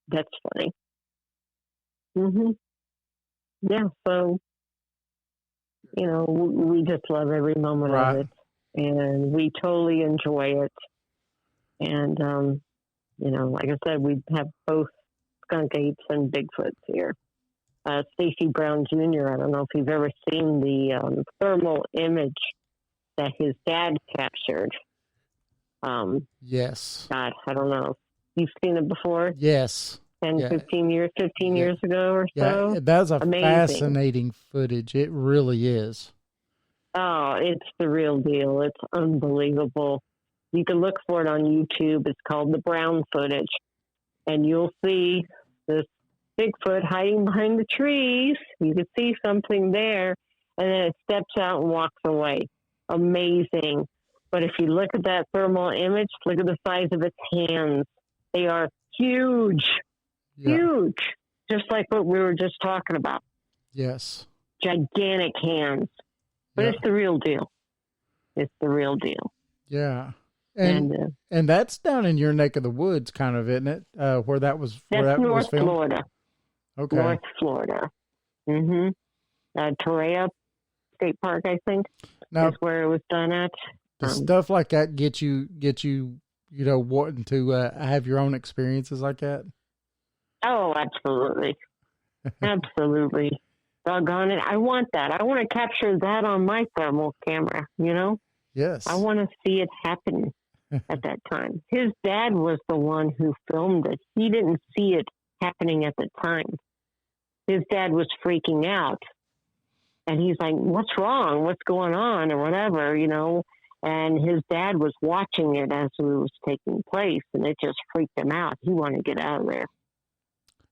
That's funny. Yeah, so, we just love every moment of it. And we totally enjoy it. And, like I said, we have both skunk apes and Bigfoots here. Stacy Brown Jr., I don't know if you've ever seen the thermal image that his dad captured. Yes. God, I don't know. You've seen it before? Yes. 15 years ago or so? Yeah, that's a fascinating footage. It really is. Oh, it's the real deal. It's unbelievable. You can look for it on YouTube. It's called the Brown footage. And you'll see this Bigfoot hiding behind the trees. You can see something there. And then it steps out and walks away. Amazing. But if you look at that thermal image, look at the size of its hands. They are huge. Yeah. Huge. just like what we were just talking about. Yes. Gigantic hands. But Yeah. it's the real deal. It's the real deal. Yeah. And And that's down in your neck of the woods, kind of, isn't it? Where that was that's North was filmed. Florida. Okay. North Florida. Torreya State Park, I think, Now, is where it was done at. does stuff like that get you, wanting to have your own experiences like that? Oh, absolutely. Absolutely. Doggone it. I want that. I want to capture that on my thermal camera, Yes. I want to see it happen at that time. His dad was the one who filmed it. He didn't see it happening at the time. His dad was freaking out. And he's like, what's wrong? What's going on? Or whatever, And his dad was watching it as it was taking place. And it just freaked him out. He wanted to get out of there.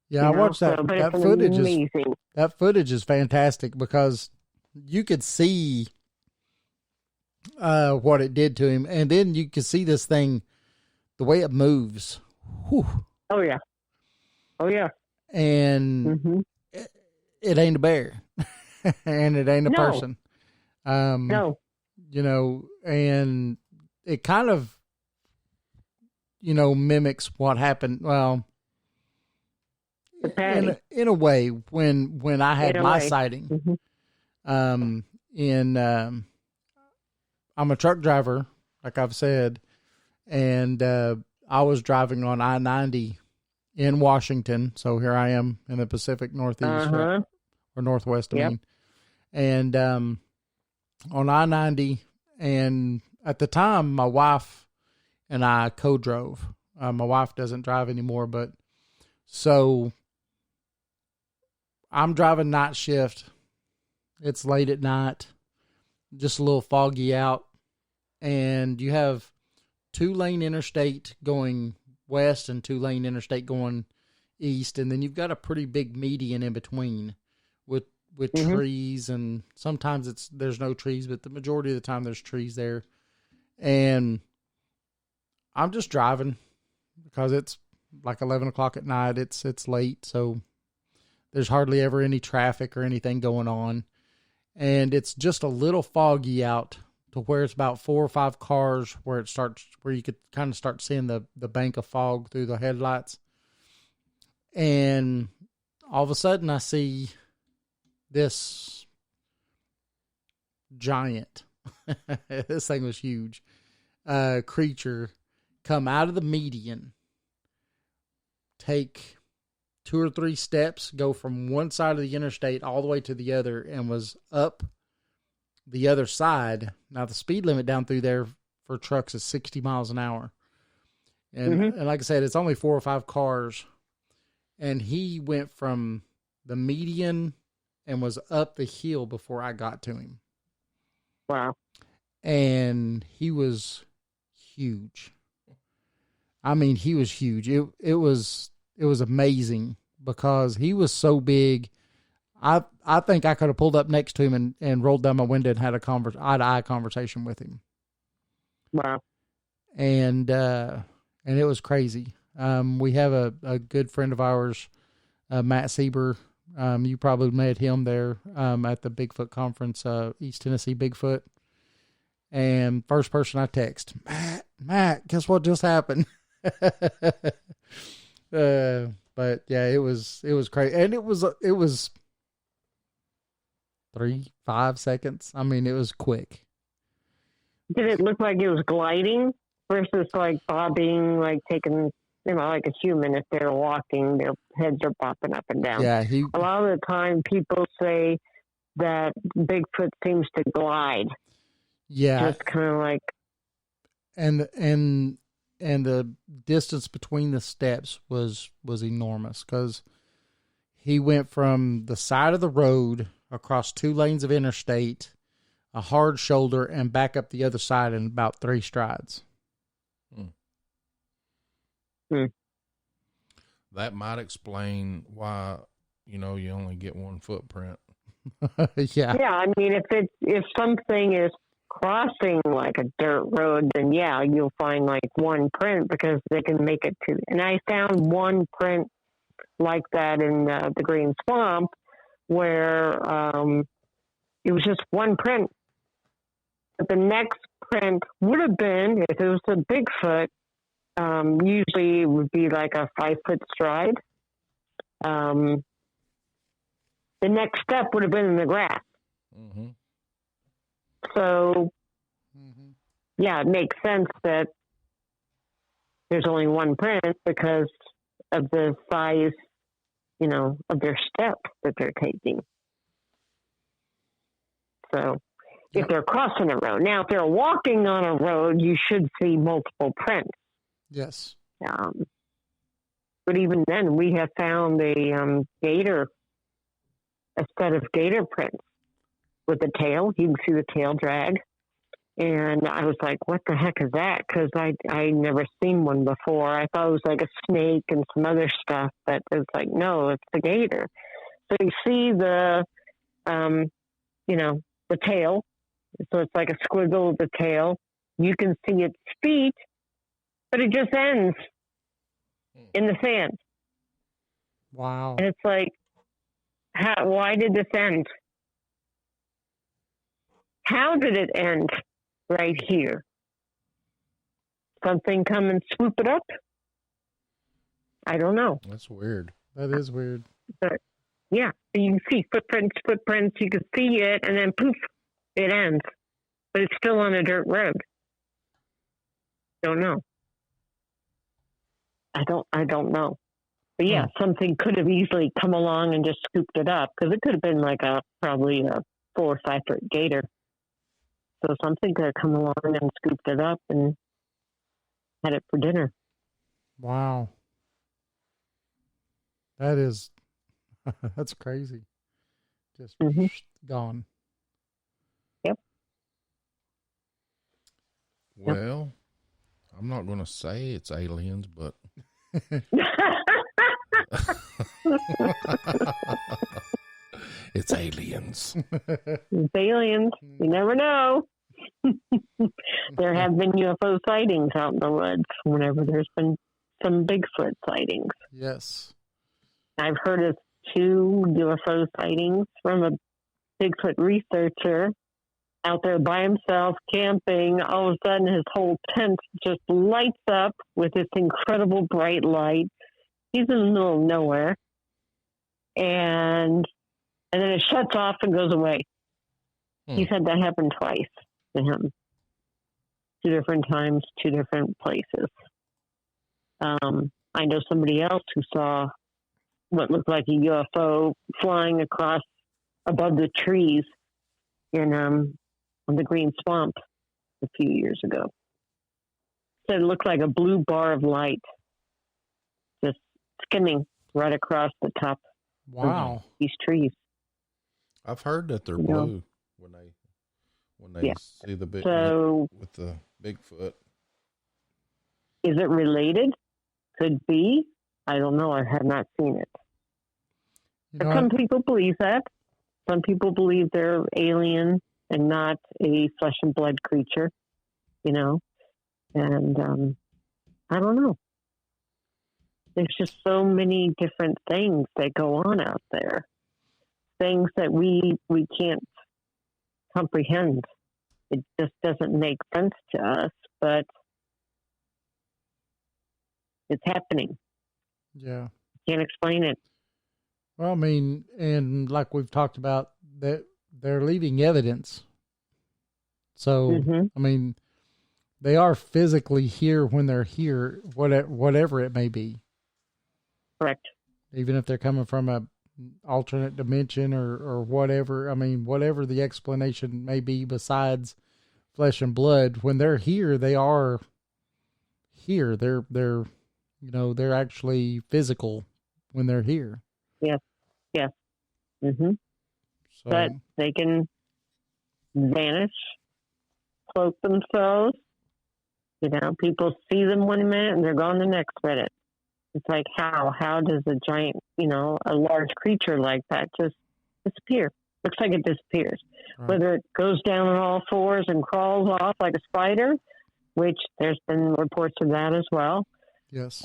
Yeah, I watched that. But That it's footage amazing. that footage is fantastic because you could see what it did to him, and then you could see this thing, the way it moves. Whew. Oh yeah, And it ain't a bear, and it ain't a person. No. And it kind of, mimics what happened. Well. In a way, when I had my sighting, I'm a truck driver, like I've said, and I was driving on I-90 in Washington. So here I am in the Pacific Northeast, right? Or Northwest, I mean. And on I-90, and at the time, my wife and I co-drove. My wife doesn't drive anymore, but so I'm driving night shift. It's late at night, just a little foggy out. And you have 2-lane interstate going west and 2-lane interstate going east. And then you've got a pretty big median in between with trees. And sometimes there's no trees, but the majority of the time there's trees there. And I'm just driving because it's like 11 o'clock at night. It's late. So there's hardly ever any traffic or anything going on. And it's just a little foggy out to where it's about 4 or 5 cars where you could kind of start seeing the bank of fog through the headlights. And all of a sudden I see this giant, this thing was huge, creature come out of the median, take 2 or 3 steps, go from one side of the interstate all the way to the other, and was up the other side. Now, the speed limit down through there for trucks is 60 miles an hour. And like I said, it's only 4 or 5 cars. And he went from the median and was up the hill before I got to him. Wow. And he was huge. I mean, he was huge. It was amazing because he was so big. I think I could have pulled up next to him and rolled down my window and had a eye-to-eye conversation with him. Wow. And it was crazy. We have a good friend of ours, Matt Sieber. You probably met him there at the Bigfoot conference, East Tennessee Bigfoot. And first person I text, Matt, guess what just happened? But yeah, it was crazy. And it was 3-5 seconds. I mean, it was quick. Did it look like it was gliding versus like bobbing, like taking, like a human, if they're walking, their heads are popping up and down? Yeah. A lot of the time people say that Bigfoot seems to glide. Yeah. Just kind of like. And the distance between the steps was enormous because he went from the side of the road across 2 lanes of interstate, a hard shoulder, and back up the other side in about 3 strides. That might explain why, you only get 1 footprint. Yeah. Yeah, I mean, if something is crossing like a dirt road, then yeah, you'll find like 1 print because they can make it to. And I found 1 print like that in the Green Swamp, where it was just one print. But the next print would have been, if it was a Bigfoot, usually it would be like a 5-foot stride. The next step would have been in the grass. Mm-hmm. So, yeah, it makes sense that there's only one print because of the size, of their step that they're taking. So, if they're crossing a road. Now, if they're walking on a road, you should see multiple prints. Yes. But even then, we have found a set of gator prints with the tail. You can see the tail drag. And I was like, what the heck is that? Because I never seen one before. I thought it was like a snake and some other stuff, but it's like, no, it's the gator. So you see the tail. So it's like a squiggle of the tail. You can see its feet, but it just ends in the sand. Wow. And it's like, why did this end? How did it end right here? Something come and swoop it up? I don't know. That's weird. That is weird. But yeah, you can see footprints, you can see it, and then poof, it ends. But it's still on a dirt road. Don't know. I don't know. But yeah, something could have easily come along and just scooped it up, because it could have been like probably a 4 or 5 foot gator. So something could have come along and scooped it up and had it for dinner. Wow. That is, that's crazy. Just gone. Yep. Well, I'm not going to say it's aliens, but it's aliens. It's aliens. You never know. There have been UFO sightings out in the woods whenever there's been some Bigfoot sightings. Yes. I've heard of 2 UFO sightings from a Bigfoot researcher out there by himself camping. All of a sudden his whole tent just lights up with this incredible bright light. He's in the middle of nowhere. And then it shuts off and goes away. He said that happened twice to him. 2 different times, 2 different places. I know somebody else who saw what looked like a UFO flying across above the trees on the Green Swamp a few years ago. Said it looked like a blue bar of light just skimming right across the top Wow. of these trees. I've heard that they're blue when they see the big with the Bigfoot. Is it related? Could be. I don't know. I have not seen it. Some people believe that. Some people believe they're alien and not a flesh and blood creature, and I don't know. There's just so many different things that go on out there, things that we can't comprehend. It just doesn't make sense to us, but it's happening. Yeah. Can't explain it. Well, I mean, and like we've talked about, that they're leaving evidence. So, I mean, they are physically here when they're here, whatever it may be. Correct. Even if they're coming from a alternate dimension or whatever. I mean, whatever the explanation may be besides flesh and blood, when they're here, they are here. They're actually physical when they're here. Yes. Yes. So, But they can vanish, cloak themselves. People see them 1 minute and they're gone the next minute. It's like, how does a giant, a large creature like that just disappear? Looks like it disappears. Right. Whether it goes down on all 4s and crawls off like a spider, which there's been reports of that as well. Yes.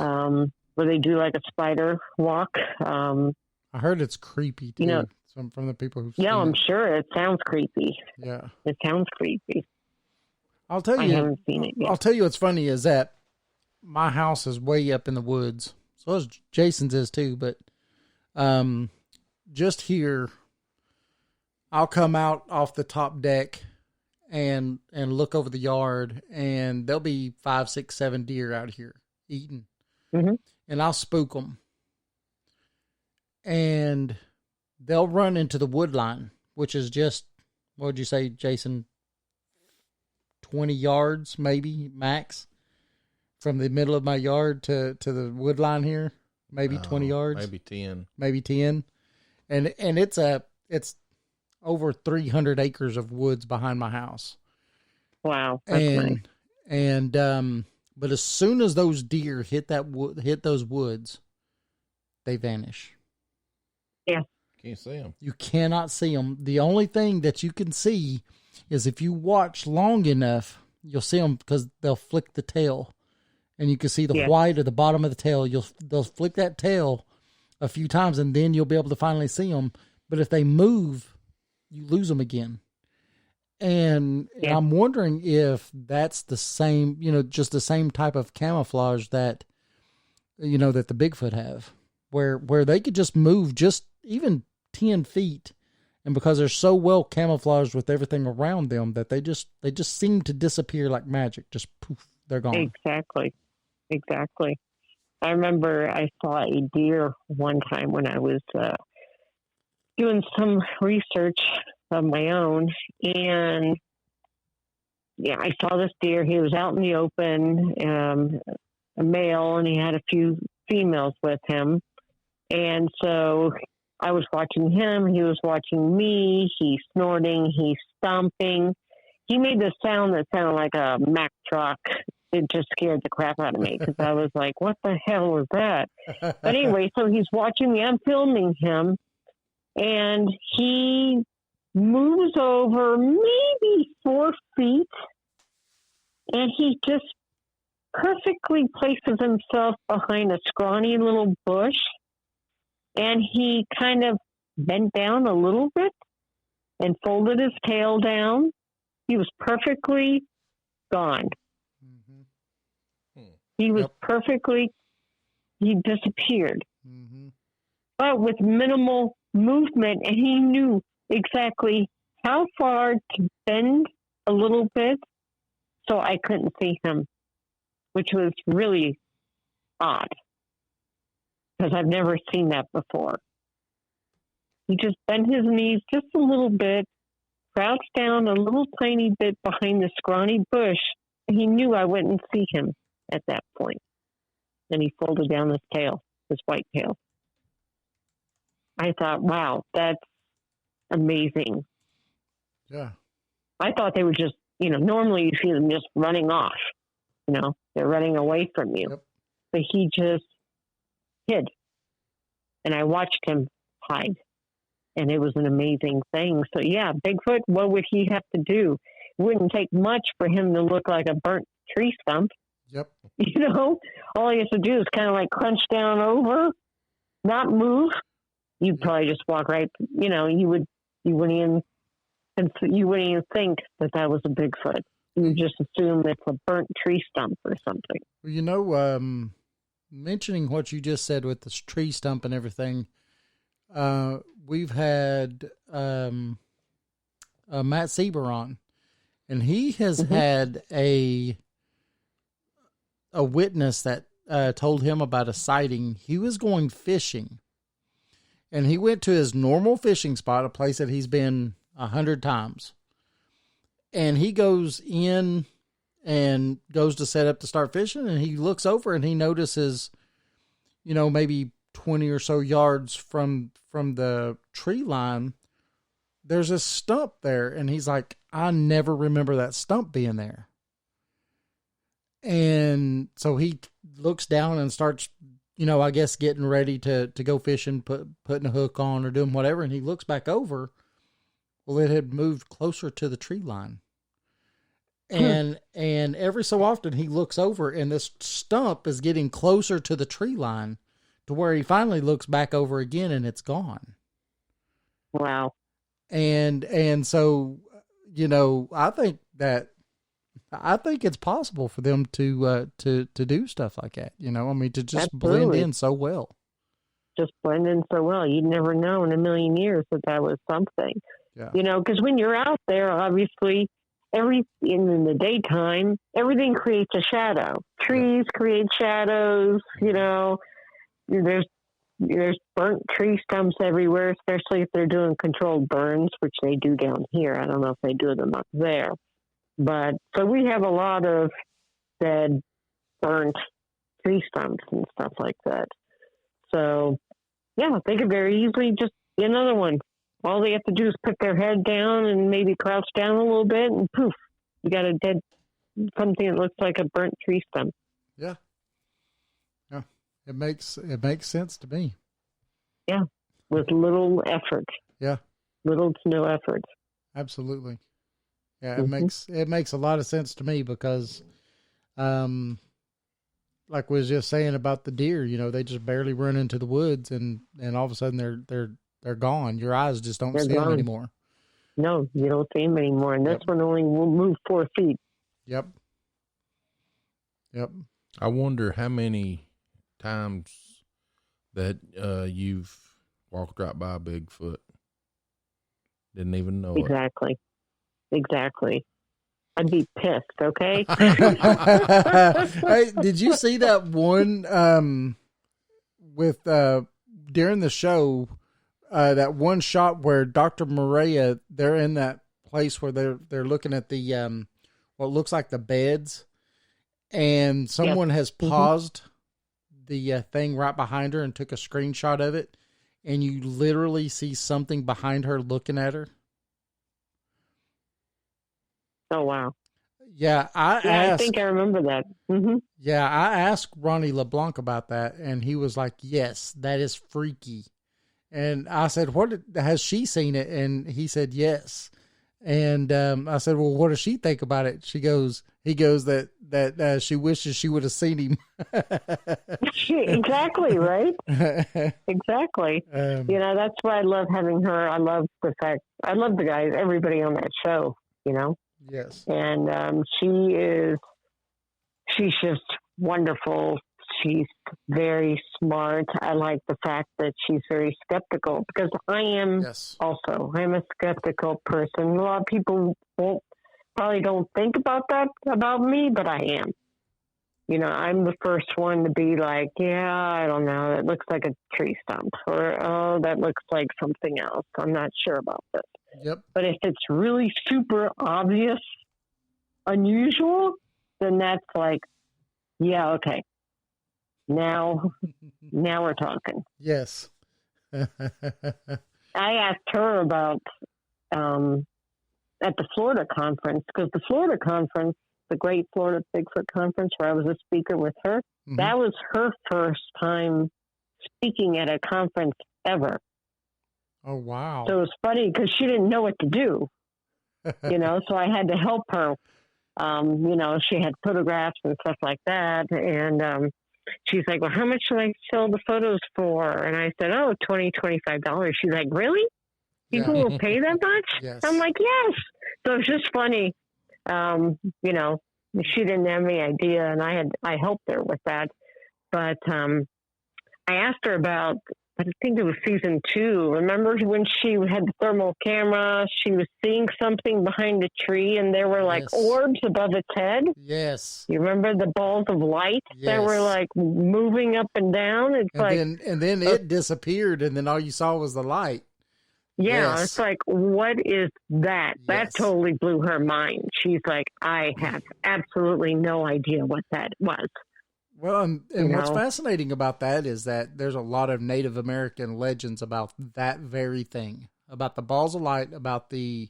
where they do like a spider walk. I heard it's creepy too. You know, from the people who've yeah, seen I'm it. sure it sounds creepy. Yeah. It sounds creepy. I'll tell I you. haven't seen it yet. I'll tell you what's funny is that my house is way up in the woods. So is Jason's is too, but just here, I'll come out off the top deck and look over the yard, and there'll be 5, 6, 7 deer out here eating, and I'll spook them, and they'll run into the wood line, which is just, what would you say, Jason? 20 yards, maybe max, from the middle of my yard to the wood line here. Maybe 20 yards, maybe 10, and it's over 300 acres of woods behind my house. Wow, that's nice. And but as soon as those deer hit those woods, they vanish. Yeah, can't see them. You cannot see them. The only thing that you can see is if you watch long enough, you'll see them because they'll flick the tail. And you can see the white at the bottom of the tail. They'll flick that tail a few times, and then you'll be able to finally see them. But if they move, you lose them again. And I'm wondering if that's the same, just the same type of camouflage that, that the Bigfoot have, where they could just move just even 10 feet. And because they're so well camouflaged with everything around them that they just seem to disappear like magic. Just poof, they're gone. Exactly. I remember I saw a deer one time when I was doing some research of my own, and I saw this deer. He was out in the open, a male, and he had a few females with him. And so I was watching him. He was watching me. He's snorting. He's stomping. He made this sound that sounded like a Mack truck. It just scared the crap out of me because I was like, what the hell was that? But anyway, so he's watching me. I'm filming him, and he moves over maybe 4 feet, and he just perfectly places himself behind a scrawny little bush, and he kind of bent down a little bit and folded his tail down. He was perfectly gone. He was he disappeared. But with minimal movement, and he knew exactly how far to bend a little bit so I couldn't see him, which was really odd because I've never seen that before. He just bent his knees just a little bit, crouched down a little tiny bit behind the scrawny bush, and he knew I wouldn't see him at that point. And he folded down his tail, his white tail. I thought, wow, that's amazing. Yeah. I thought they were just, normally you see them just running off. They're running away from you. Yep. But he just hid. And I watched him hide. And it was an amazing thing. So, yeah, Bigfoot, what would he have to do? It wouldn't take much for him to look like a burnt tree stump. Yep. All he has to do is kind of like crunch down over, not move. You'd probably just walk right. You wouldn't even think that was a Bigfoot. You would just assume it's a burnt tree stump or something. Well, mentioning what you just said with this tree stump and everything, we've had Matt Sieber on, and he has had a witness that told him about a sighting. He was going fishing, and he went to his normal fishing spot, a place that he's been 100 times. And he goes in and goes to set up to start fishing, and he looks over and he notices, maybe 20 or so yards from the tree line, there's a stump there. And he's like, I never remember that stump being there. And so he looks down and starts, I guess getting ready to go fishing, putting a hook on or doing whatever. And he looks back over. Well, it had moved closer to the tree line. And every so often he looks over and this stump is getting closer to the tree line to where he finally looks back over again and it's gone. Wow. And so, you know, I think it's possible for them to do stuff like that. You know, I mean, to just blend in so well. Just blend in so well. You'd never know in a million years that was something. Yeah. You know, because when you're out there, obviously, in the daytime, everything creates a shadow. Trees create shadows. You know, there's burnt tree stumps everywhere, especially if they're doing controlled burns, which they do down here. I don't know if they do them up there. But so we have a lot of dead, burnt tree stumps and stuff like that. So, yeah, they could very easily just be another one. All they have to do is put their head down and maybe crouch down a little bit, and poof, you got something that looks like a burnt tree stump. Yeah. Yeah. It makes sense to me. Yeah. With little effort. Yeah. Little to no effort. Absolutely. Yeah, it makes a lot of sense to me because, like we was just saying about the deer, you know, they just barely run into the woods and all of a sudden they're gone. Your eyes just don't see them anymore. No, you don't see them anymore. And this one only will move 4 feet. Yep. I wonder how many times that you've walked right by a Bigfoot. Didn't even know it. Exactly. I'd be pissed, okay? Hey, did you see that one with during the show, that one shot where Dr. Maria, they're in that place where they're looking at the what looks like the beds, and someone has paused the thing right behind her and took a screenshot of it, and you literally see something behind her looking at her. Oh, wow. Yeah, I think I remember that. Mm-hmm. Yeah, I asked Ronnie LeBlanc about that, and he was like, yes, that is freaky. And I said, has she seen it? And he said, yes. And I said, well, what does she think about it? He goes that she wishes she would have seen him. Exactly, right? Exactly. You know, that's why I love having her. I love the guys, everybody on that show, you know? Yes. And she's just wonderful. She's very smart. I like the fact that she's very skeptical because I am also. I'm a skeptical person. A lot of people probably don't think about that about me, but I am. You know, I'm the first one to be like, yeah, I don't know. That looks like a tree stump, or oh, that looks like something else. I'm not sure about this. Yep. But if it's really super obvious, unusual, then that's like, yeah, okay. Now we're talking. Yes. I asked her about at the Florida conference, because the Florida conference, the Great Florida Bigfoot Conference, where I was a speaker with her, that was her first time speaking at a conference ever. Oh, wow. So it was funny because she didn't know what to do, you know, so I had to help her. You know, she had photographs and stuff like that. And she's like, well, how much should I sell the photos for? And I said, oh, $20, $25. She's like, really? People will pay that much? Yes. I'm like, yes. So it's just funny. You know, she didn't have any idea, and I helped her with that. But I asked her about, I think it was season 2. Remember when she had the thermal camera? She was seeing something behind a tree, and there were like orbs above its head. Yes. You remember the balls of light that were like moving up and down? And then it disappeared, and then all you saw was the light. Yeah, it's like, what is that? That totally blew her mind. She's like, I have absolutely no idea what that was. Well, and what's fascinating about that is that there's a lot of Native American legends about that very thing, about the balls of light, about the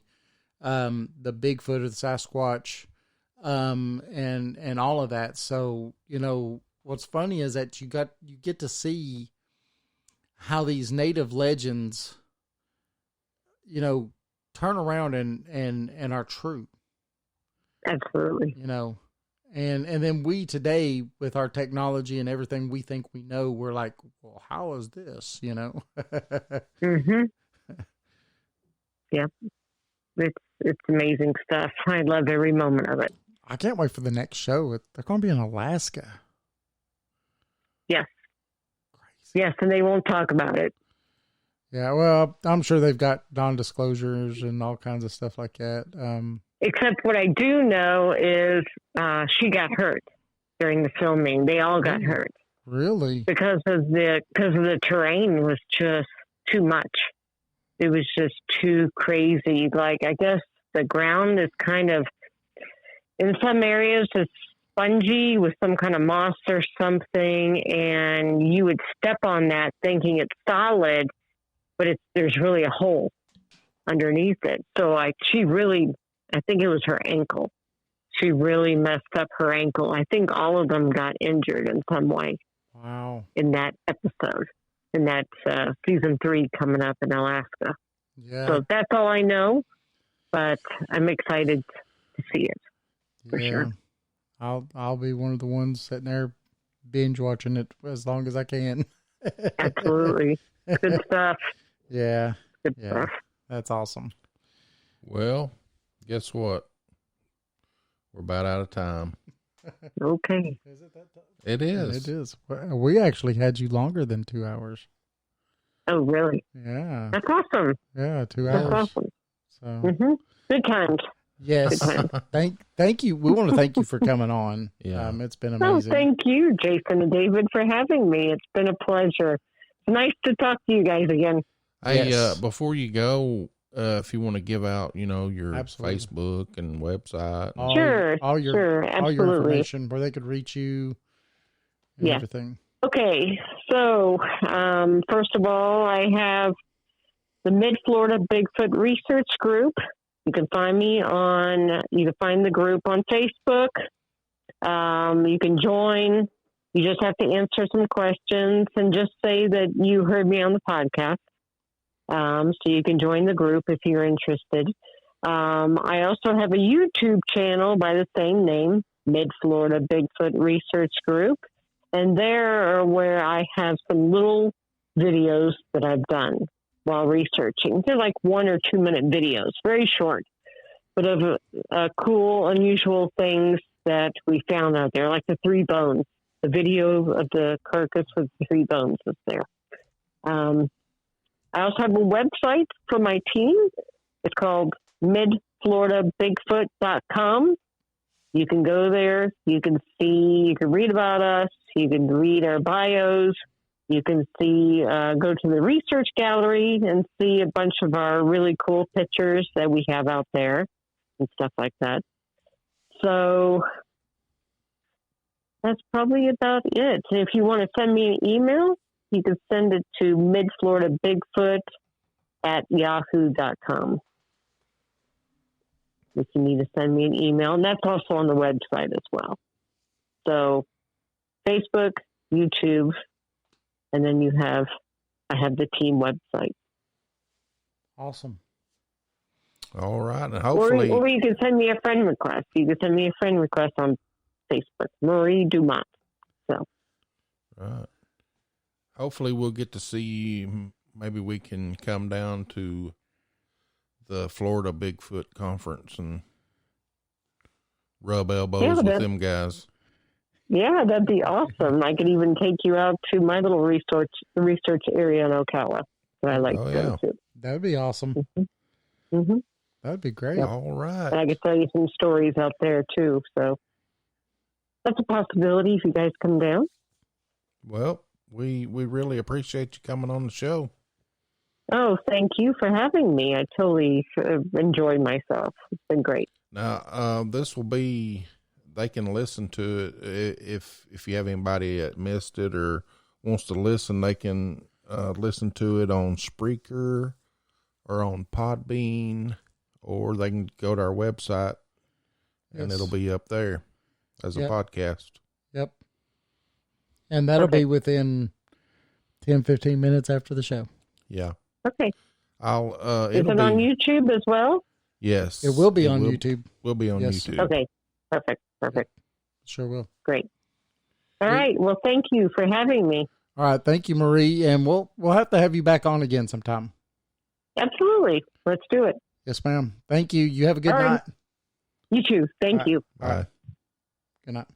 Bigfoot or the Sasquatch, and all of that. So, you know, what's funny is that you get to see how these Native legends, you know, turn around and are true. Absolutely. You know, and then we today, with our technology and everything we think we know, we're like, well, how is this? You know? Mm-hmm. Yep. It's amazing stuff. I love every moment of it. I can't wait for the next show. They're going to be in Alaska. Yes. Crazy. Yes, and they won't talk about it. Yeah, well, I'm sure they've got non-disclosures and all kinds of stuff like that. Except what I do know is she got hurt during the filming. They all got hurt Really? because of the terrain was just too much. It was just too crazy. Like, I guess the ground is kind of, in some areas, it's spongy with some kind of moss or something, and you would step on that thinking it's solid, but there's really a hole underneath it. So, like, I think it was her ankle. She really messed up her ankle. I think all of them got injured in some way. Wow. In that episode. And that's season 3 coming up in Alaska. Yeah. So that's all I know, but I'm excited to see it for sure. I'll be one of the ones sitting there binge watching it as long as I can. Absolutely. Good stuff. Yeah. Good stuff. That's awesome. Well, guess what? We're about out of time. Okay. Is it that time? It is. It is. We actually had you longer than 2 hours. Oh, really? Yeah. That's awesome. Yeah, 2 That's hours. awesome. So Mm-hmm. Good times. yes, thank you. We want to thank you for coming on. Yeah. It's been Oh, amazing. thank you, Jason and David, for having me. It's been a pleasure. It's nice to talk to you guys again. Hey, Yes. before you go, if you want to give out, your Absolutely. Facebook and website. Sure, all your sure, all your absolutely. information where they could reach you. And Yeah. everything. Okay, so first of all, I have the Mid-Florida Bigfoot Research Group. You can find the group on Facebook. You can join. You just have to answer some questions and just say that you heard me on the podcast. So you can join the group if you're interested. I also have a YouTube channel by the same name, Mid-Florida Bigfoot Research Group. And there are where I have some little videos that I've done while researching. They're like 1 or 2 minute videos, very short, but of cool, unusual things that we found out there, like the 3 bones. The video of the carcass with the 3 bones is there. I also have a website for my team. It's called midfloridabigfoot.com. You can go there. You can read about us. You can read our bios. You can go to the research gallery and see a bunch of our really cool pictures that we have out there and stuff like that. So that's probably about it. If you want to send me an email, you can send it to midfloridabigfoot@yahoo.com. If you need to send me an email, and that's also on the website as well. So Facebook, YouTube, and then I have the team website. Awesome. All right. And hopefully, Or you can send me a friend request. You can send me a friend request on Facebook, Marie Dumont. So, right. Hopefully we'll get to see you. Maybe we can come down to the Florida Bigfoot conference and rub elbows with them guys. Yeah, that'd be awesome. I could even take you out to my little research area in Ocala that I like to go to. That would be awesome. Mm-hmm. Mm-hmm. That would be great. Yep. All right. And I could tell you some stories out there too. So that's a possibility if you guys come down. Well, we really appreciate you coming on the show. Oh, thank you for having me. I totally enjoyed myself. It's been great. Now, this will be, they can listen to it. If you have anybody that missed it or wants to listen, they can listen to it on Spreaker or on Podbean, or they can go to our website and it'll be up there as a podcast. Yep. And that'll be within 10, 15 minutes after the show. Yeah. Okay. Is it on YouTube as well? Yes. It will be on YouTube. Will be on Yes. YouTube. Okay. Perfect. Sure will. Great. All right. Well, thank you for having me. All right. Thank you, Marie. And we'll have to have you back on again sometime. Absolutely. Let's do it. Yes, ma'am. Thank you. You have a good All right. night. You too. Thank you. Bye. Good night.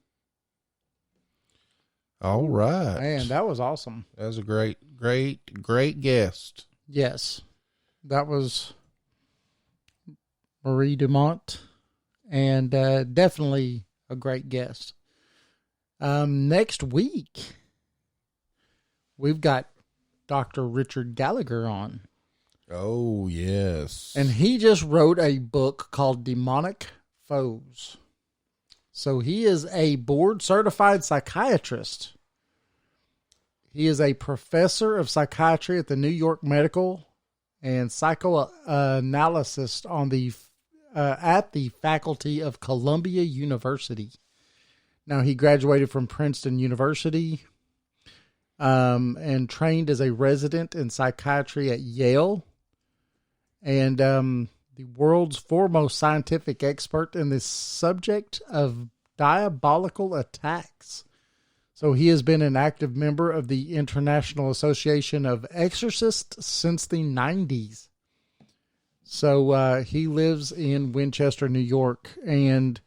All right. Man, that was awesome. That was a great guest. Yes. That was Marie Dumont, and definitely a great guest. Next week, we've got Dr. Richard Gallagher on. Oh, yes. And he just wrote a book called Demonic Foes. So he is a board-certified psychiatrist. He is a professor of psychiatry at the New York Medical and psychoanalyst on the at the faculty of Columbia University. Now, he graduated from Princeton University and trained as a resident in psychiatry at Yale. And the world's foremost scientific expert in the subject of diabolical attacks. So he has been an active member of the International Association of Exorcists since the 90s. So he lives in Winchester, New York. And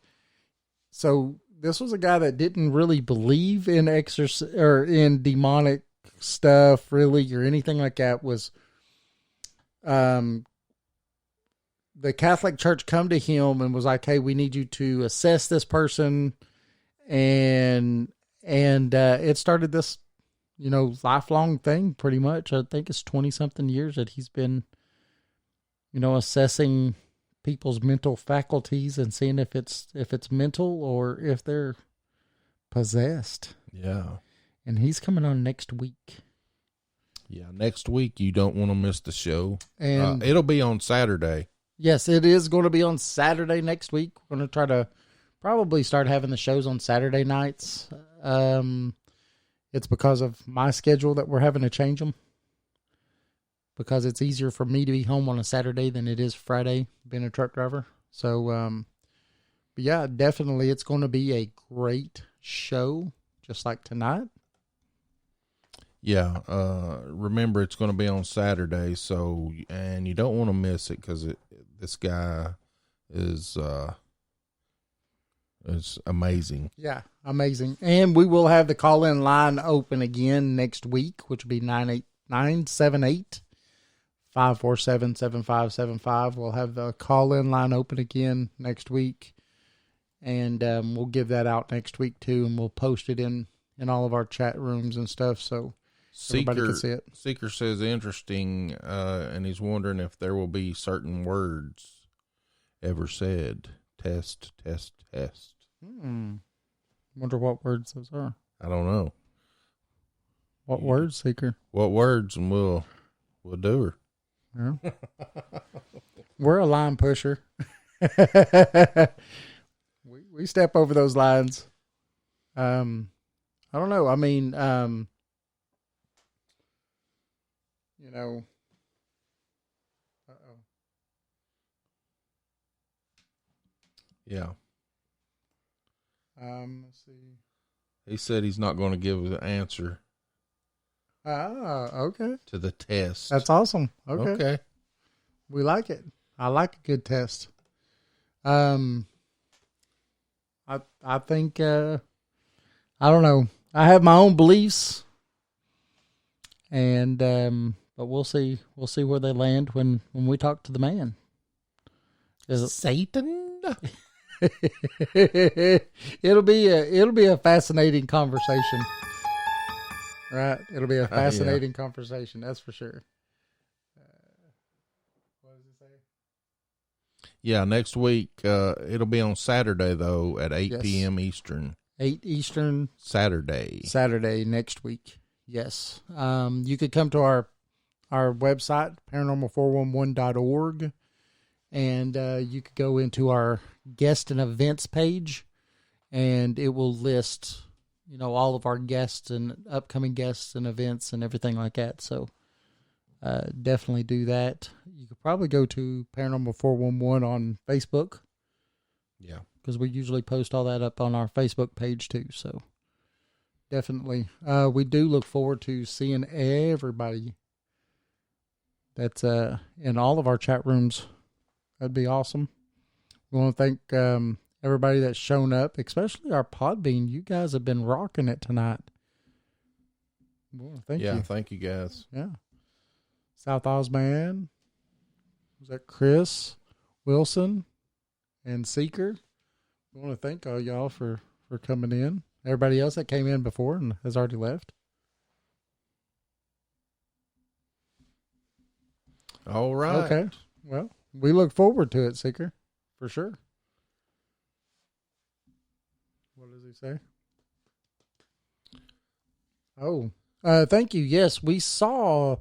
so this was a guy that didn't really believe in or in demonic stuff, really, or anything like that. Was the Catholic Church come to him and was like, "Hey, we need you to assess this person," and it started this, lifelong thing. Pretty much, I think it's 20-something years that he's been, assessing people's mental faculties and seeing if it's mental or if they're possessed. Yeah. And he's coming on next week. Yeah, next week you don't want to miss the show. And it'll be on Saturday. Yes, it is going to be on Saturday next week. We're going to try to probably start having the shows on Saturday nights. It's because of my schedule that we're having to change them. Because it's easier for me to be home on a Saturday than it is Friday, being a truck driver. So, but yeah, definitely it's going to be a great show, just like tonight. Yeah, remember it's going to be on Saturday, so, and you don't want to miss it because this guy is amazing. Yeah, amazing. And we will have the call-in line open again next week, which will be 978-547-7575. We'll have the call-in line open again next week, and we'll give that out next week too, and we'll post it in all of our chat rooms and stuff, so everybody can see it. Seeker says interesting, and he's wondering if there will be certain words ever said. Test. Wonder what words those are. I don't know. What words, Seeker? What words, and we'll do her. Yeah. We're a line pusher. we step over those lines. I don't know. I mean, Yeah. Let's see. He said he's not going to give an answer Okay. to the test. That's awesome. Okay. We like it. I like a good test. I think, I don't know. I have my own beliefs, and, but we'll see where they land when we talk to the man. Satan? It'll be a fascinating conversation. Right. It'll be a fascinating conversation. That's for sure. What does it say? Yeah, next week, it'll be on Saturday, though, at 8 p.m. Eastern. 8 Eastern. Saturday next week. Yes. You could come to our website, paranormal411.org, and you could go into our guest and events page, and it will list, all of our guests and upcoming guests and events and everything like that. So definitely do that. you could probably go to Paranormal 411 on Facebook. Yeah. Because we usually post all that up on our Facebook page too. So definitely, we do look forward to seeing everybody that's in all of our chat rooms. That'd be awesome. We want to thank everybody that's shown up, especially our Podbean. You guys have been rocking it tonight. Well, thank you. Thank you guys. Yeah. South Osman. Was that Chris Wilson and Seeker? I want to thank all y'all for coming in. Everybody else that came in before and has already left. All right. Okay. Well, we look forward to it, Seeker, for sure. What does he say? Oh, thank you. Yes, we saw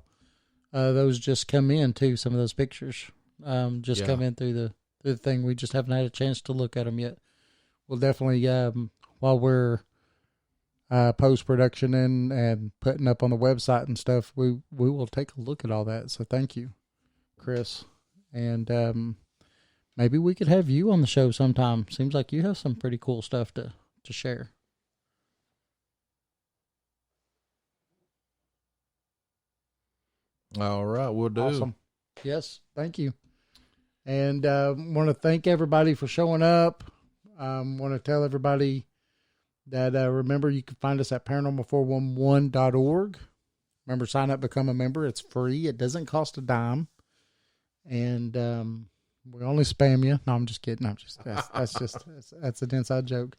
those just come in too. Some of those pictures come in through the thing. We just haven't had a chance to look at them yet. We'll definitely, while we're post-production and putting up on the website and stuff, we will take a look at all that. So thank you, Chris. And maybe we could have you on the show sometime. Seems like you have some pretty cool stuff to share. All right, we'll do. Awesome. Yes, thank you. And want to thank everybody for showing up. Want to tell everybody that, remember, you can find us at paranormal411.org. Remember, sign up, become a member. It's free. It doesn't cost a dime. And we only spam you. No, I'm just kidding. That's an inside joke.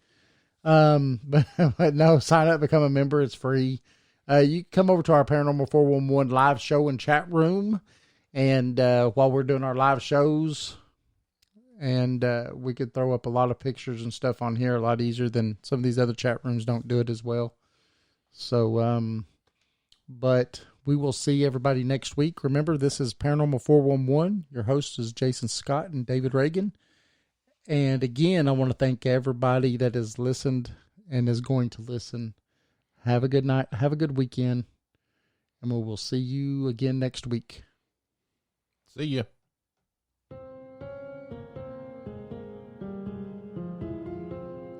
But no, sign up, become a member. It's free. You can come over to our Paranormal 411 live show and chat room. And while we're doing our live shows, and we could throw up a lot of pictures and stuff on here a lot easier than some of these other chat rooms don't do it as well. So, but we will see everybody next week. Remember, this is Paranormal 411. Your host is Jason Scott and David Reagan. And again, I want to thank everybody that has listened and is going to listen. Have a good night. Have a good weekend. And we will see you again next week. See ya.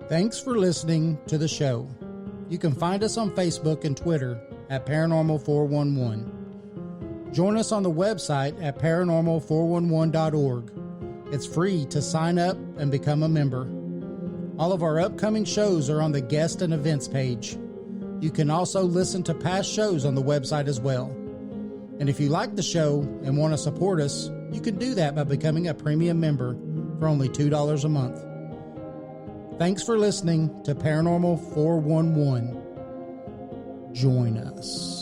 Thanks for listening to the show. You can find us on Facebook and Twitter at Paranormal 411. Join us on the website at paranormal411.org. It's free to sign up and become a member. All of our upcoming shows are on the guest and events page. You can also listen to past shows on the website as well. And if you like the show and want to support us, you can do that by becoming a premium member for only $2 a month. Thanks for listening to Paranormal 411. Join us.